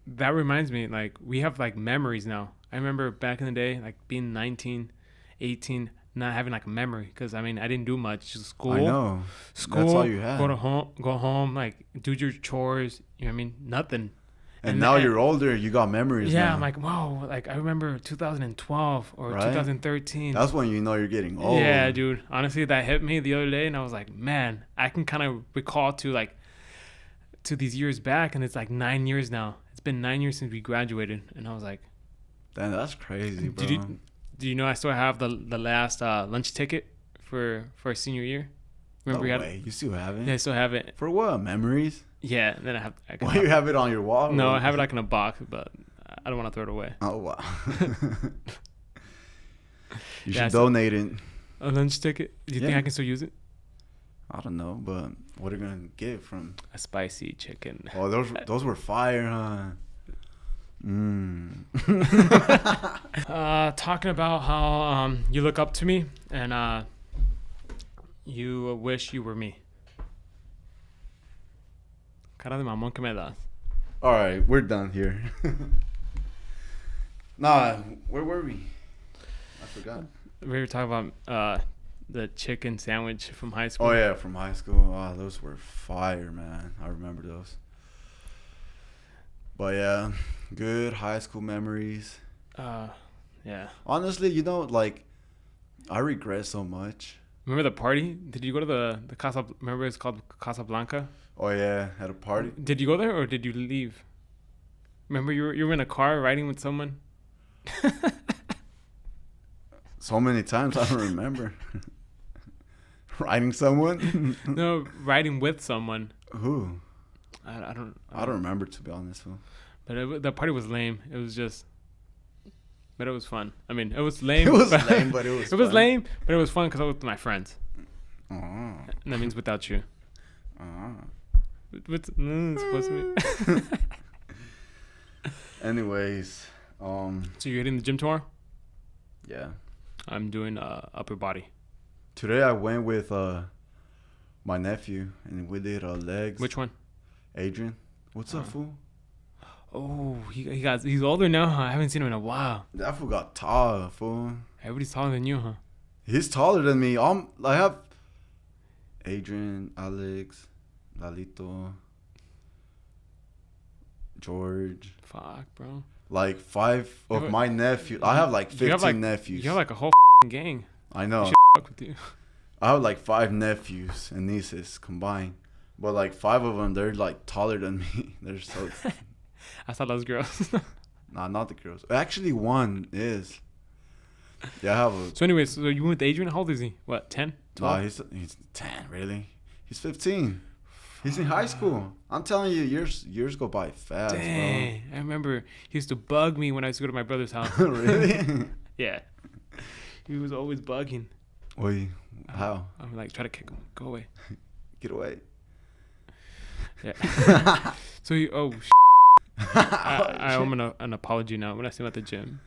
that reminds me. Like, we have like memories now. I remember back in the day, like being 19, 18, not having like a memory. Because, I mean, I didn't do much. Just school. I know. School. That's all you had. Go home, like do your chores. You know what I mean? Nothing. And now you're older, you got memories. Yeah, now. I'm like, whoa. Like, I remember 2012 or Right? 2013. That's when you know you're getting old. Yeah, dude. Honestly, that hit me the other day, and I was like, man, I can kind of recall to these years back, and it's like 9 years now. It's been 9 years since we graduated, and I was like, damn, that's crazy, bro. Do you know I still have the last lunch ticket for our senior year? Remember No way. You still have it? Yeah, I still have it. For what? Memories? Yeah, and then Why you have it on your wall? No, I have it like in a box, but I don't want to throw it away. Oh, wow. You should donate it. A lunch ticket? Do you think I can still use it? I don't know, but what are you going to get from? A spicy chicken. Oh, those were fire, huh? Talking about how you look up to me and you wish you were me. Cara de mamón que me das. All right, we're done here. Nah, where were we? I forgot. We were talking about the chicken sandwich from high school. Oh yeah, from high school. Oh, those were fire, man. I remember those. But yeah, good high school memories. Yeah. Honestly, like, I regret so much. Remember the party? Did you go to the Casa? Remember it's called Casablanca? Oh yeah, at a party. Did you go there or did you leave? Remember you were in a car riding with someone? So many times I don't remember. Riding someone? No, riding with someone. Who? I don't remember, to be honest. But the party was lame. It was just, but it was fun. I mean, it was lame. It was lame, but it was. It was lame, but it was fun because I was with my friends. Oh. And that means without you. Oh. What's supposed to be? Anyways, So you're hitting the gym tomorrow? Yeah. I'm doing upper body. Today I went with my nephew and we did legs. Which one? Adrian. What's up, fool? Oh, he's older now, huh? I haven't seen him in a while. That fool got tall, fool. Everybody's taller than you, huh? He's taller than me. I have Adrian, Alex, Lalito, George. Fuck, bro. Like 5 of my nephews. I have like 15 nephews. You have like a whole gang. I know. Fuck with you. I have like 5 nephews and nieces combined. But like 5 of them, they're like taller than me. They're so... I saw those girls. Nah, not the girls. Actually, one is. Yeah, I have a... So anyways, so you went with Adrian? How old is he? What, 10? 12? Nah, he's 10, really? He's 15. He's in high school. I'm telling you, years go by fast, Dang. I remember he used to bug me when I used to go to my brother's house. Really? Yeah. He was always bugging. Wait, how? I would like try to kick him. Go away. Get away. Yeah. So I owe him an apology now when I see him at the gym.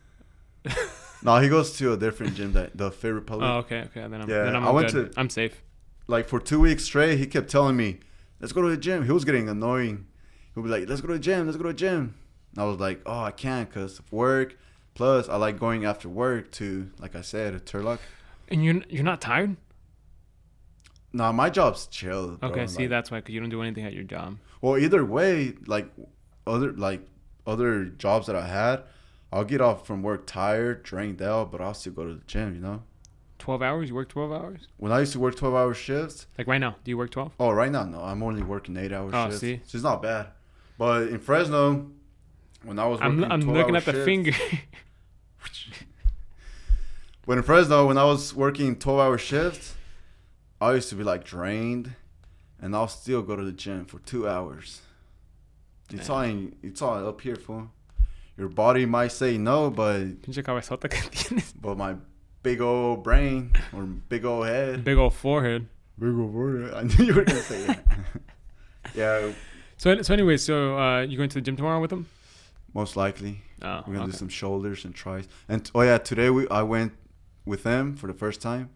No, he goes to a different gym, the Fit Republic. Oh, okay. Then I'm I went good. to... I'm safe. Like for 2 weeks straight, he kept telling me, let's go to the gym. He was getting annoying. He'll be like, let's go to the gym. And I was like, oh, I can't because of work. Plus, I like going after work to, like I said, a Turlock. And you're not tired? Nah, my job's chill, bro. Okay, see, that's why, because you don't do anything at your job. Well, either way, like other jobs that I had, I'll get off from work tired, drained out, but I'll still go to the gym, you know? 12 hours? You work 12 hours? When I used to work 12-hour shifts. Like right now, do you work 12? Oh, right now, no. I'm only working 8-hour shifts. Oh, see? So it's not bad. But in Fresno, when I was working I'm looking at the finger. But in Fresno, when I was working 12-hour shifts, I used to be like drained, and I'll still go to the gym for 2 hours. It's all up here, fool. Your body might say no, but Pinche cabezota que tienes. but my big old brain or big old head. Big old forehead. Big old forehead. I knew you were gonna say that. Yeah. So anyway, you going to the gym tomorrow with him? Most likely. Oh, We're gonna do some shoulders and tries. And today I went with him for the first time,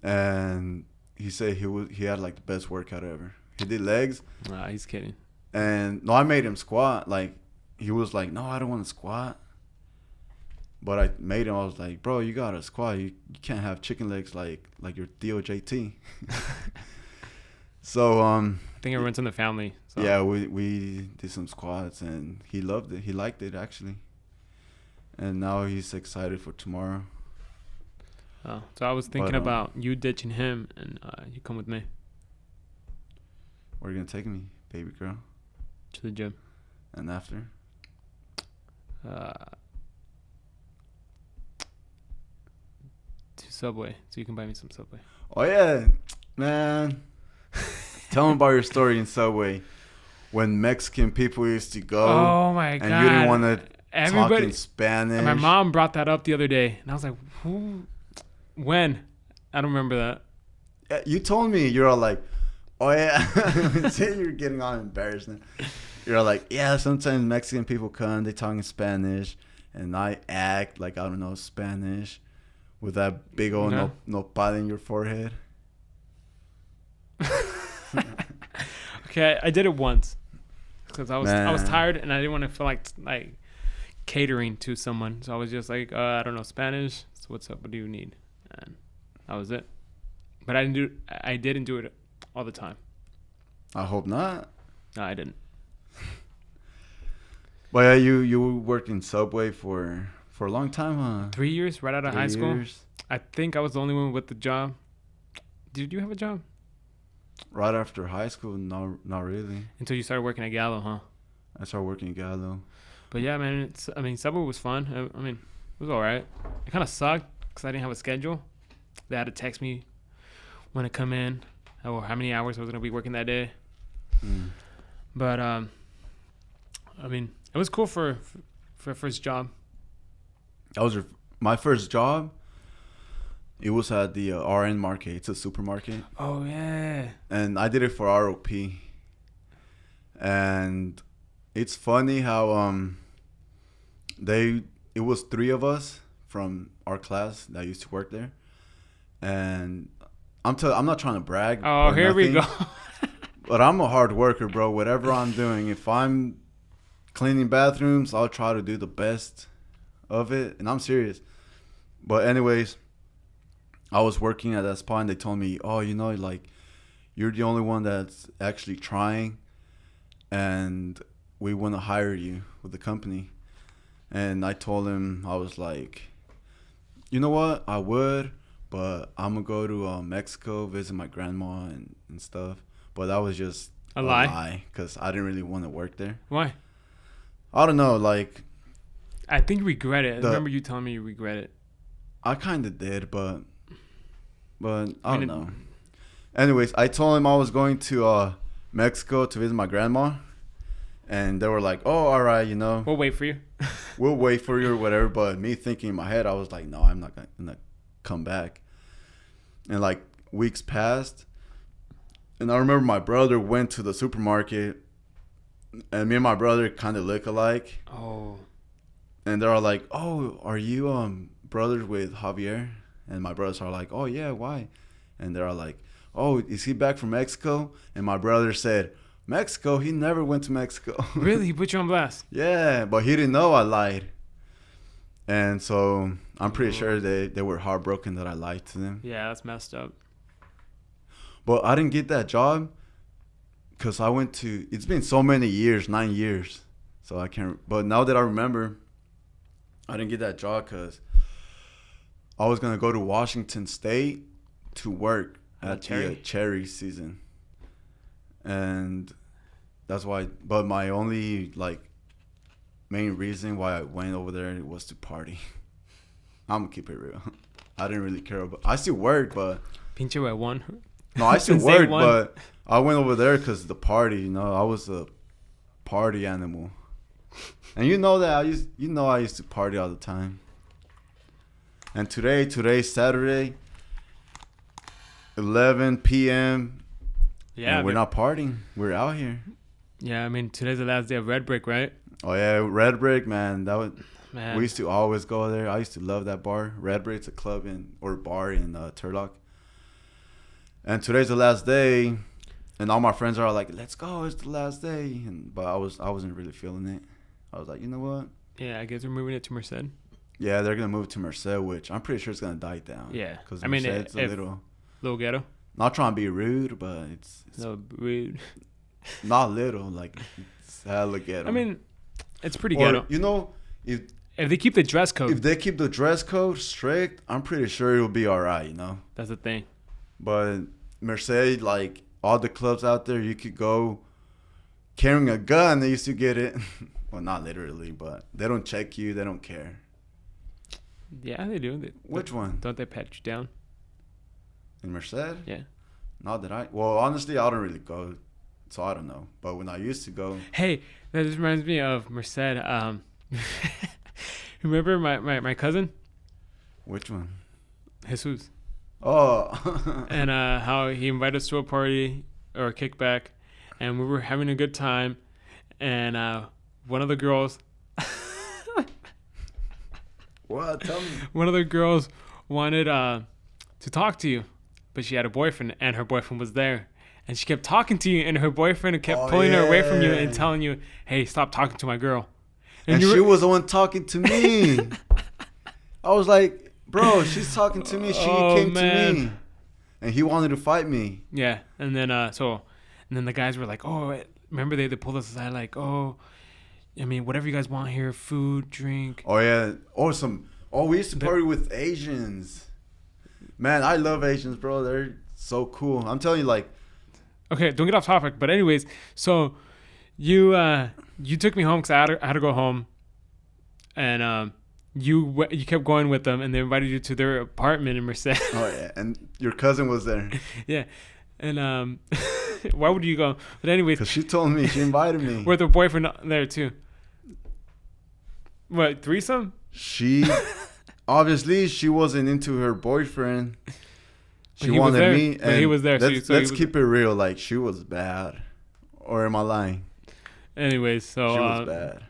and he said he had like the best workout ever. He did legs. Nah, he's kidding. And no, I made him squat. Like he was like, no, I don't want to squat. But I made him. I was like, bro, you gotta squat. You can't have chicken legs like your DOJT. So I think everyone's in the family. So. Yeah, we did some squats and he loved it. He liked it actually. And now he's excited for tomorrow. Oh, so I was thinking about you ditching him and you come with me. Where are you gonna take me, baby girl? To the gym. And after? To Subway, so you can buy me some Subway. Oh yeah, man. Tell them about your story in Subway. When Mexican people used to go. Oh my god. And you didn't want to talk in Spanish. My mom brought that up the other day, and I was like, "Who? When?" I don't remember that. Yeah, you told me. You're all like, "Oh yeah." Say you're getting all embarrassed now. You're all like, "Yeah, sometimes Mexican people come. They talk in Spanish, and I act like I don't know Spanish, with that big old nopal in your forehead." Okay, I did it once because I was tired and I didn't want to feel like catering to someone, so I was just like, I don't know Spanish, so what's up? What do you need? And that was it. But I didn't do it all the time. I hope not. No, I didn't. Well, yeah, you worked in Subway for a long time, huh? 3 years, right out of high school. I think I was the only one with the job. Did you have a job? Right after high school, no, not really. Until you started working at Gallo, huh? I started working at Gallo. But yeah, man, Subway was fun. It was all right. It kind of sucked because I didn't have a schedule. They had to text me when to come in or how many hours I was going to be working that day. But, it was cool for a first job. That was my first job. It was at the RN market. It's a supermarket. Oh, yeah. And I did it for ROP. And it's funny how it was 3 of us from our class that used to work there. And I'm not trying to brag. Oh, here we go. But I'm a hard worker, bro. Whatever I'm doing, if I'm cleaning bathrooms, I'll try to do the best of it. And I'm serious. But anyways, I was working at that spot and they told me, oh, you're the only one that's actually trying and we want to hire you with the company. And I told him, I was like, you know what? I would, but I'm going to go to Mexico, visit my grandma and stuff. But that was just a lie because I didn't really want to work there. Why? I don't know. I think you regret it. I remember you telling me you regret it. I kind of did, but I don't know. Anyways, I told him I was going to Mexico to visit my grandma. And they were like, oh, all right, We'll wait for you. We'll wait for you or whatever. But me thinking in my head, I was like, no, I'm not going to come back. And weeks passed. And I remember my brother went to the supermarket. And me and my brother kind of look alike. Oh. And they're all like, oh, are you brothers with Javier? And my brothers are like, oh, yeah, why? And they're all like, oh, is he back from Mexico? And my brother said, Mexico? He never went to Mexico. Really? He put you on blast? Yeah, but he didn't know I lied. And so I'm pretty sure they were heartbroken that I lied to them. Yeah, that's messed up. But I didn't get that job because I went to, it's been so many years, 9 years. So I can't, but now that I remember, I didn't get that job because I was going to go to Washington State to work at the cherry season. And that's why, but my only main reason why I went over there was to party. I'm going to keep it real. I didn't really care about, I still worked, but. Pinche huevón. No, I still worked, but I went over there because the party, I was a party animal. And you know that I used to party all the time. And today's Saturday, 11 p.m. Yeah, and we're not partying. We're out here. Yeah, I mean today's the last day of Red Brick, right? Oh yeah, Red Brick, man. Man. We used to always go there. I used to love that bar. Red Brick's a club or bar in Turlock. And today's the last day, and all my friends are all like, "Let's go! It's the last day." But I wasn't really feeling it. I was like, you know what? Yeah, I guess we're moving it to Merced. Yeah, they're gonna move to Merced, which I'm pretty sure it's gonna die down. Yeah, because I mean, Merced's a little ghetto. Not trying to be rude, but it's No, rude. not little, like it's hella ghetto. I mean, it's pretty or, ghetto. you know, if they keep the dress code. If they keep the dress code strict, I'm pretty sure it'll be all right, you know? That's the thing. But Merced, like, all the clubs out there, you could go carrying a gun. They used to get it. Well, not literally, but they don't check you. They don't care. Yeah, they do. Which one? Don't they pat you down? In Merced? Yeah. Not that Well, honestly, I don't really go, so I don't know. But when I used to go. Hey, that just reminds me of Merced. Remember my cousin? Which one? Jesus. Oh. And how he invited us to a party or a kickback, and we were having a good time, and one of the girls. What? Tell me. One of the girls wanted to talk to you, but she had a boyfriend, and her boyfriend was there. And she kept talking to you, and her boyfriend kept pulling her away from you and telling you, "Hey, stop talking to my girl." And she was the one talking to me. I was like, bro, she's talking to me. She came to me. And he wanted to fight me. Yeah. And then the guys were like, "Oh, remember they pulled us aside like, oh, I mean, whatever you guys want here, food, drink." Oh, yeah. We used to party with Asians. Man, I love Asians, bro. They're so cool. I'm telling you, like. Okay, don't get off topic. But anyways, so you took me home because I had to go home. And you kept going with them, and they invited you to their apartment in Merced. Oh, yeah. And your cousin was there. Yeah. And why would you go? But anyways. Because she told me. She invited me. With her boyfriend there, too. What, threesome? Obviously, she wasn't into her boyfriend. She wanted wanted me. And but he was there. Let's keep it real. Like, she was bad. Or am I lying? Anyways, so. She was bad.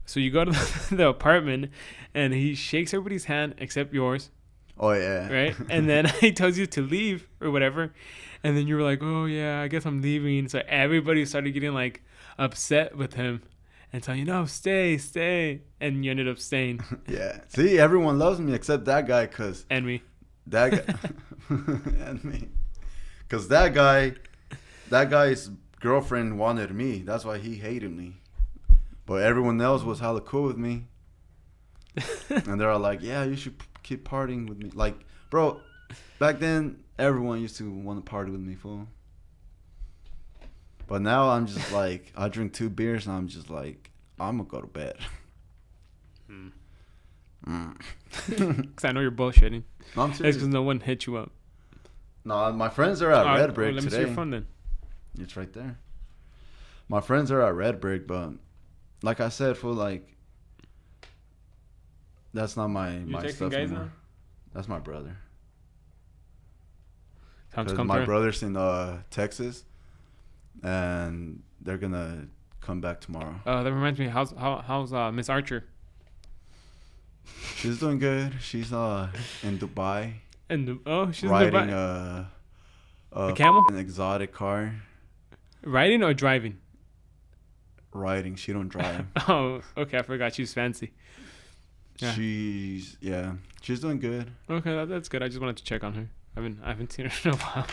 So you go to the apartment, and he shakes everybody's hand except yours. Oh, yeah. Right? And then he tells you to leave or whatever. And then you were like, "Oh, yeah, I guess I'm leaving." So everybody started getting, like, upset with him and telling you, "No, stay." And you ended up staying. Yeah. See, everyone loves me except that guy because... And me. That guy... and me. Because that guy's girlfriend wanted me. That's why he hated me. But everyone else was hella cool with me. And they're all like, "Yeah, you should keep partying with me." Like, bro, back then, everyone used to want to party with me, fool. But now I'm just like, I drink 2 beers and I'm just like, I'm going to go to bed. Because I know you're bullshitting. No, I'm serious. It's because no one hit you up. No, my friends are at Red Brick let me today. see your phone then. It's right there. My friends are at Red Brick, but like I said, fool, like, that's not my stuff anymore. That's my brother. My brother's in Texas, and they're gonna come back tomorrow. That reminds me. How's Miss Archer? She's doing good. She's in Dubai. She's riding in Dubai. A camel? an exotic car. Riding or driving? Riding. She don't drive. Oh, okay. I forgot she's fancy. Yeah. She's doing good. Okay, that's good. I just wanted to check on her. I haven't seen her in a while.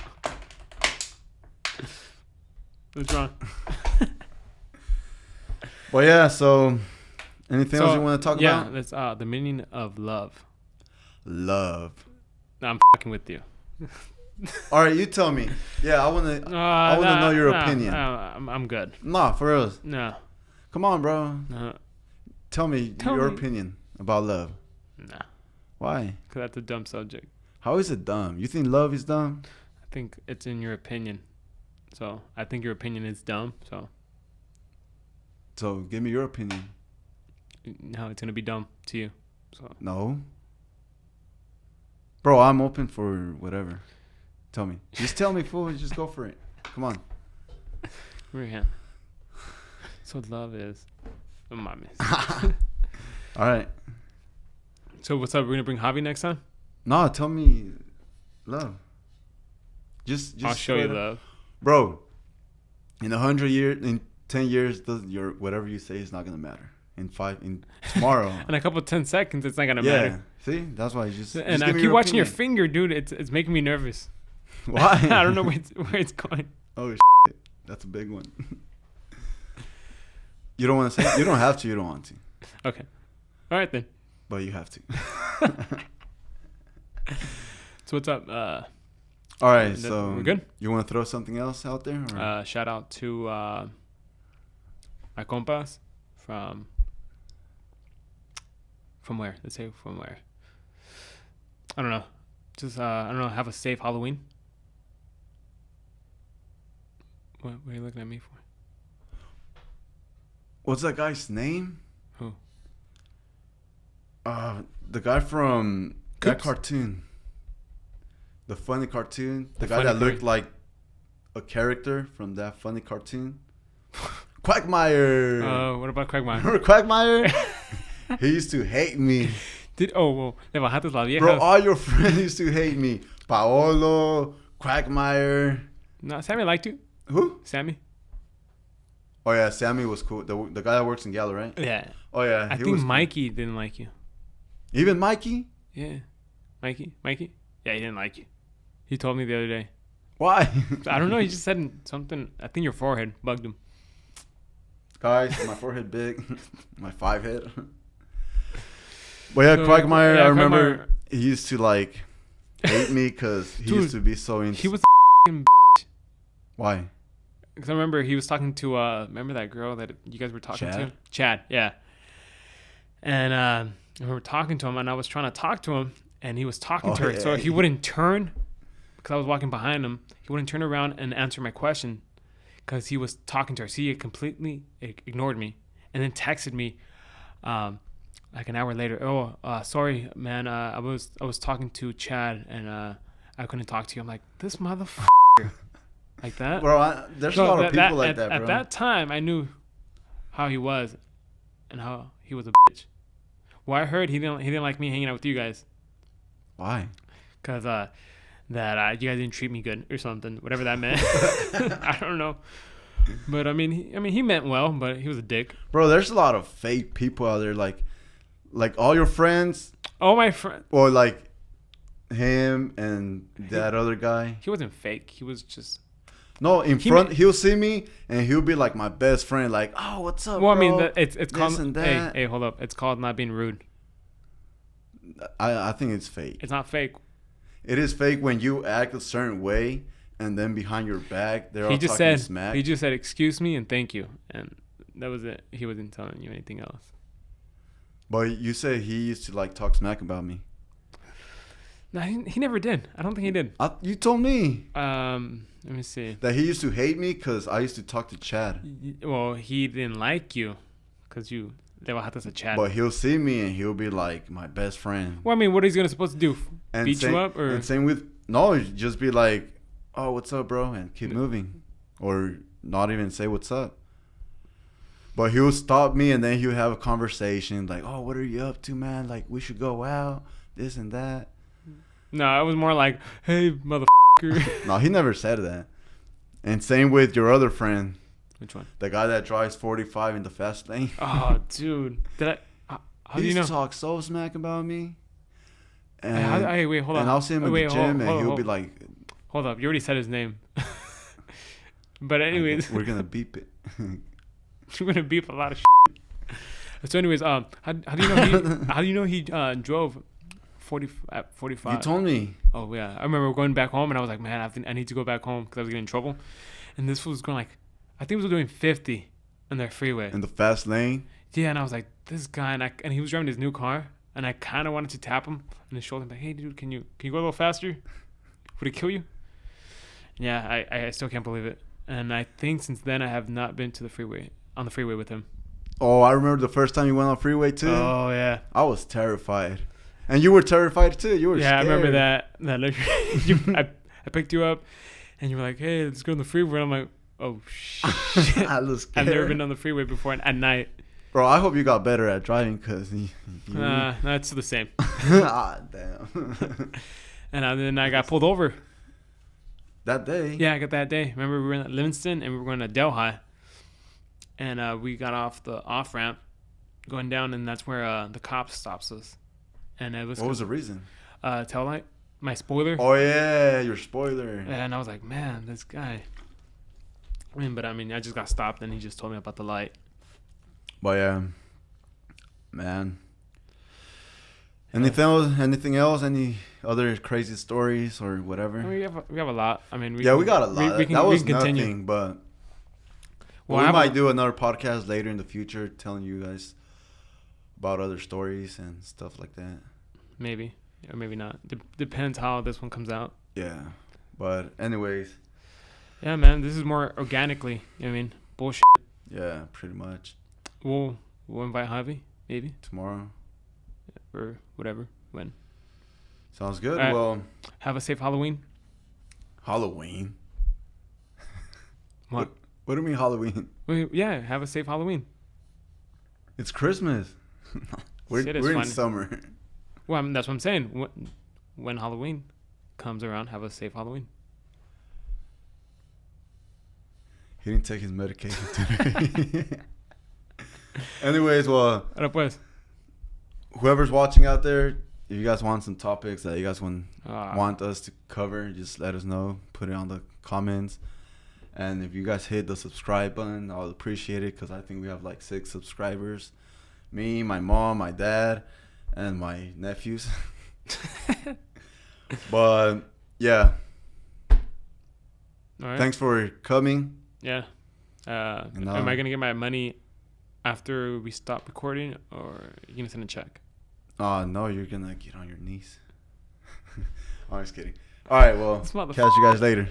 What's wrong? Well, yeah. So, anything else you want to talk about? Yeah, that's the meaning of love. Love. No, I'm fucking with you. All right, you tell me. Yeah, I want to know your opinion. I'm good. Nah, for real. No. Come on, bro. No. Tell me your opinion about love. Nah. Why? Because that's a dumb subject. How is it dumb? You think love is dumb? I think it's in your opinion. So I think your opinion is dumb. So. So give me your opinion. No, it's gonna be dumb to you. So No. Bro, I'm open for whatever. Tell me. Just tell me, fool. Just go for it. Come on. yeah. So love is, oh, mames. All right. So what's up? We're gonna bring Javi next time. No, tell me love. Just I'll show you love, bro. In 100 years, in 10 years, your whatever you say is not gonna matter. In tomorrow. in a couple of 10 seconds, it's not gonna Yeah. matter. See, that's why you just. And just I give me keep watching opinion. your finger, dude. It's making me nervous. Why? I don't know where it's going. Oh shit. That's a big one. You don't want to say? You don't have to. You don't want to. Okay. All right then. But you have to. So what's up? All right. So we're good. You want to throw something else out there? Or? Shout out to my compas from where? Let's say from where? I don't know. Just I don't know. Have a safe Halloween. What are you looking at me for? What's that guy's name? Who? The guy from that Coops? cartoon. The funny cartoon. The guy funny that looked like a character from that funny cartoon. Quagmire. What about Quagmire? Remember Quagmire? He used to hate me. Well, le bajaste las viejas. Bro, all your friends used to hate me. Paolo, Quagmire. No, Sammy liked you. Who? Sammy? Oh, yeah, Sammy was cool. The guy that works in Gallo, right? Yeah. Oh, yeah. I he think was Mikey didn't like you. cool. Even Mikey? Yeah. Mikey? Yeah, he didn't like you. He told me the other day. Why? I don't know. He just said something. I think your forehead bugged him. Guys, my forehead big. My 5 head. But yeah, So, Quagmire, yeah, I remember Quagmire. he used to like hate me because he Dude, used to be so into. He was Why? because I remember he was talking to remember that girl that you guys were talking to? Chad, yeah. And I remember talking to him, and I was trying to talk to him, and he was talking to her, so he wouldn't turn because I was walking behind him. He wouldn't turn around and answer my question because he was talking to her. So he completely ignored me, and then texted me like an hour later. Oh, sorry, man. I was talking to Chad, and I couldn't talk to you. I'm like, this motherfucker. Like that, Bro, there's a lot of people like that, bro. At that time, I knew how he was and how he was a bitch. Well, I heard he didn't like me hanging out with you guys. Why? Cause that you guys didn't treat me good or something, whatever that meant. I don't know, but I mean, he meant well, but he was a dick. Bro, there's a lot of fake people out there, like all your friends. Oh, my friend. Or like him and that other guy. He wasn't fake. He was just. No, he'll see me and he'll be like my best friend. Like, oh, what's up, Well, bro? I mean, it's called. and that. Hey, hold up. It's called not being rude. I think it's fake. It's not fake. It is fake when you act a certain way and then behind your back they're all talking smack. He just said excuse me and thank you, and that was it. He wasn't telling you anything else. But you said he used to like talk smack about me. No, he never did. I don't think he did. You told me. Let me see. That he used to hate me because I used to talk to Chad. Well, he didn't like you because you le bajaste a Chad. But he'll see me and he'll be like my best friend. Well, I mean, what is he supposed to do? And Beat you up? Or? And same with, no, just be like, oh, what's up, bro? And keep moving. Or not even say what's up. But he'll stop me and then he'll have a conversation like, oh, what are you up to, man? Like, we should go out, this and that. No, it was more like, hey, motherfucker. No, he never said that. And same with your other friend. Which one? The guy that drives 45 in the fast lane. Oh, dude. Did I? How do you know? He used to talk so smack about me. And, Hey, wait, hold on. And I'll see him in the gym and he'll be like... Hold up. You already said his name. But anyways. We're going to beep it. We're going to beep a lot of shit. So anyways, how do you know he drove 45? You told me. Oh, yeah. I remember going back home and I was like, man, I need to go back home because I was getting in trouble. And this was going like, I think it was doing 50 on their freeway. In the fast lane? Yeah, and I was like, this guy, and he was driving his new car, and I kind of wanted to tap him on his shoulder, like, hey, dude, can you go a little faster? Would it kill you? Yeah, I still can't believe it. And I think since then I have not been on the freeway with him. Oh, I remember the first time you went on freeway too. Oh yeah. I was terrified, and you were terrified too. You were Yeah, scared. I remember that. I picked you up, and you were like, "Hey, let's go on the freeway." And I'm like, "Oh shit!" I was scared. I've never been on the freeway before at night. Bro, I hope you got better at driving because you... No, it's the same. Ah, damn. And then I got pulled over. That day? Yeah, I got that day. Remember, we were in Livingston, and we were going to Delhi. And we got off the off-ramp going down, and that's where the cop stops us. And it was... What was the reason? Tail light. My spoiler. Oh, yeah, your spoiler. And I was like, man, this guy... I just got stopped, and he just told me about the light. But yeah, man. Anything else? Any other crazy stories or whatever? We have a lot. We got a lot. We can, that was we can continue. nothing, but Well, we might do another podcast later in the future telling you guys about other stories and stuff like that. Maybe. Or maybe not. Depends how this one comes out. Yeah. But anyways. Yeah, man. This is more organically. Bullshit. Yeah, pretty much. We'll invite Javi, maybe. Tomorrow. Or whatever. When. Sounds good. Right. Well. Have a safe Halloween. Halloween? What? What do you mean Halloween? Yeah, have a safe Halloween. It's Christmas. we're in summer. Well, that's what I'm saying. When Halloween comes around, have a safe Halloween. He didn't take his medication today. Anyways, well, whoever's watching out there, if you guys want some topics that you guys want us to cover, just let us know. Put it on the comments. And if you guys hit the subscribe button, I'll appreciate it because I think we have like 6 subscribers. Me, my mom, my dad, and my nephews. But, yeah. All right. Thanks for coming. Yeah. Am I going to get my money after we stop recording, or are you going to send a check? No, you're going to get on your knees. I'm just kidding. All right, well, catch you guys later.